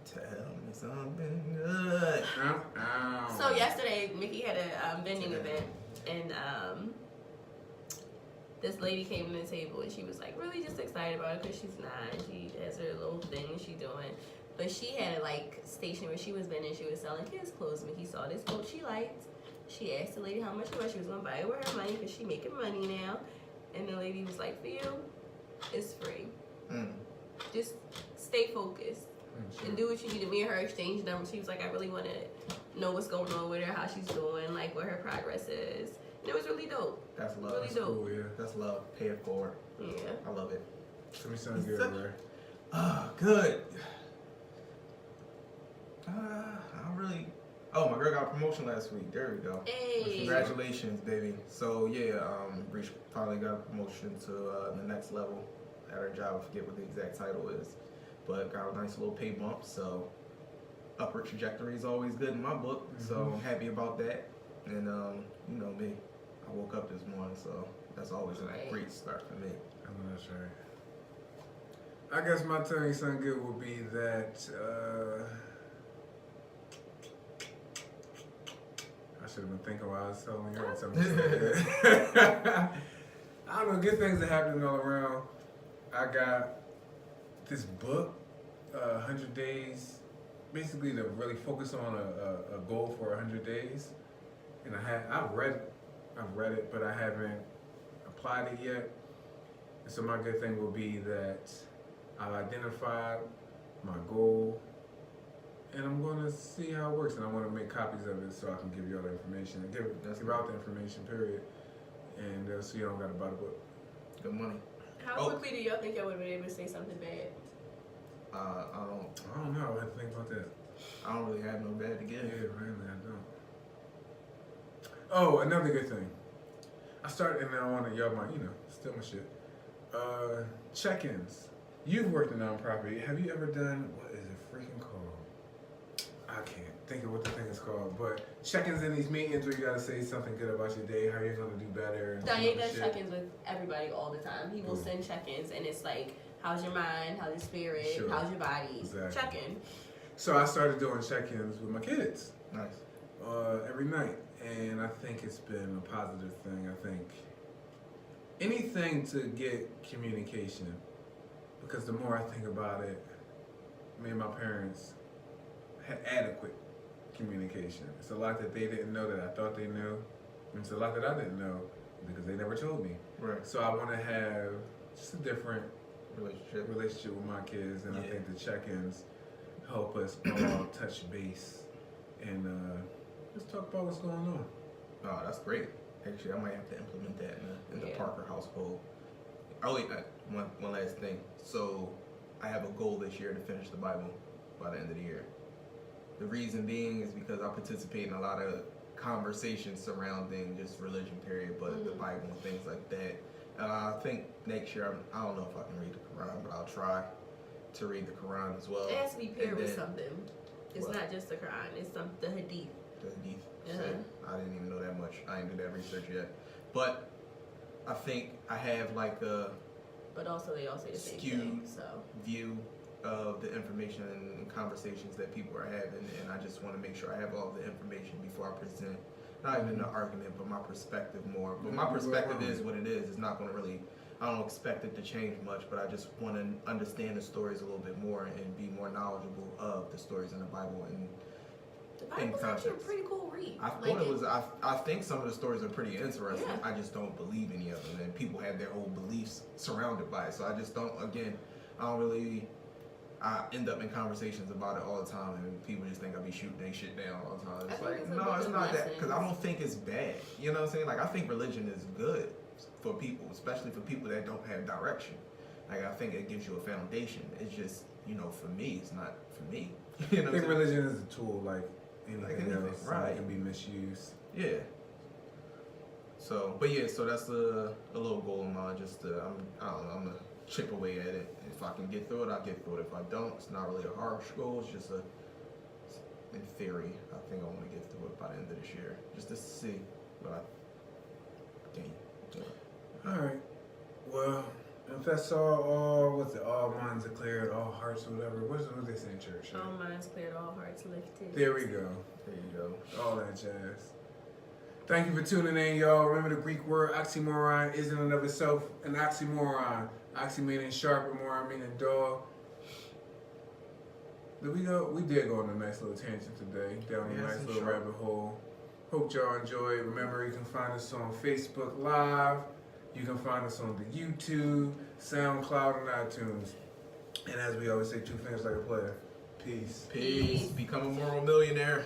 Tell me something good. So yesterday, Mickey had a vending event, and this lady came to the table, and she was like really just excited about it because she's 9. She has her little thing she's doing, but she had a like station where she was vending. She was selling kids' clothes. Mickey saw this coat she liked. She asked the lady how much it was. She was gonna buy it with her money because she making money now, and the lady was like, "For you, it's free. Just stay focused." And do what you need to. Me and her exchange numbers. She was like, I really want to know what's going on with her, how she's doing, like what her progress is. And it was really dope. That's love. Really That's dope. Cool, yeah. That's love. Pay it forward. Yeah. I love it. Tell me something good, bro. Good. I really. Oh, my girl got a promotion last week. There we go. Hey. Congratulations, baby. So yeah, Breach finally got a promotion to the next level at her job. I forget what the exact title is. But got a nice little pay bump, so upward trajectory is always good in my book. So I'm happy about that. And you know me, I woke up this morning, so that's always a great start for me. I know that's right. I guess my telling you something good would be that I should have been thinking while I was telling her something good. I don't know, good things are happening all around. I got this book 100 days, basically to really focus on a goal for 100 days. And I've read it, but I haven't applied it yet. And so my good thing will be that I've identified my goal, and I'm going to see how it works. And I want to make copies of it so I can give you all the information and give out the information, period. And so you don't got to buy the book. Good money. How quickly do y'all think y'all would have been able to say something bad? I don't know. I have to think about that. I don't really have no bad to give. Yeah, really, I don't. Oh, another good thing. I started, and I want to, y'all might, steal my shit. Check-ins. You've worked in nonprofit. Have you ever done, what is it freaking called? I can't think of what the thing is called, but check-ins in these meetings where you gotta say something good about your day, how you're gonna do better. Diane does check-ins with everybody all the time. He will send check-ins, and it's like, how's your mind, how's your spirit, how's your body, exactly. Check-in. So I started doing check-ins with my kids. Nice. Every night, and I think it's been a positive thing. I think anything to get communication, because the more I think about it, me and my parents had adequate communication. It's a lot that they didn't know that I thought they knew, and it's a lot that I didn't know because they never told me. Right. So I want to have just a different relationship with my kids, and I think the check-ins help us all touch base and let's talk about what's going on. Oh, that's great. Actually, I might have to implement that in the Parker household. Oh, wait, one last thing. So, I have a goal this year to finish the Bible by the end of the year. The reason being is because I participate in a lot of conversations surrounding just religion, period, but the Bible and things like that. And I think next year, I don't know if I can read the Quran, but I'll try to read the Quran as well. It has to be paired with something. It's not just the Quran, it's the Hadith. The Hadith. I didn't even know that much. I didn't do that research yet. But I think I have like a but also they all say the same skewed thing, so. view of the information and conversations that people are having, and I just want to make sure I have all the information before I present, not even an argument, but my perspective more. But my perspective is what it is. It's not going to really, I don't expect it to change much, but I just want to understand the stories a little bit more and be more knowledgeable of the stories in the Bible and the Bible's actually a pretty cool read. I thought it was. I think some of the stories are pretty interesting. Yeah. I just don't believe any of them, and people have their whole beliefs surrounded by it. So I just don't. Again, I don't really. I end up in conversations about it all the time, and people just think I be shooting their shit down all the time. It's like, no, it's not that, because I don't think it's bad. You know what I'm saying? Like, I think religion is good for people, especially for people that don't have direction. Like, I think it gives you a foundation. It's just, for me, it's not for me. You know, I think religion is a tool, like anything else, right? It can be misused. Yeah. So, but yeah, so that's a little goal of mine. Just I don't know, I'm gonna chip away at it. If I can get through it, I'll get through it. If I don't, it's not really a harsh goal. It's just in theory, I think I want to get through it by the end of this year, just to see what I can do. All right. Well, if that's all what's it? All minds are cleared, all hearts, whatever. What they say in church? Right? All minds cleared, all hearts lifted. There we go. There you go. All that jazz. Thank you for tuning in, y'all. Remember the Greek word oxymoron is in and of itself an oxymoron. Oxy meaning sharp and moron meaning dull. Did we go? We did go on a nice little tangent today, down a nice little rabbit hole. Hope y'all enjoyed. Remember, you can find us on Facebook Live. You can find us on the YouTube, SoundCloud, and iTunes. And as we always say, 2 fingers like a player. Peace. Peace. Become a moral millionaire.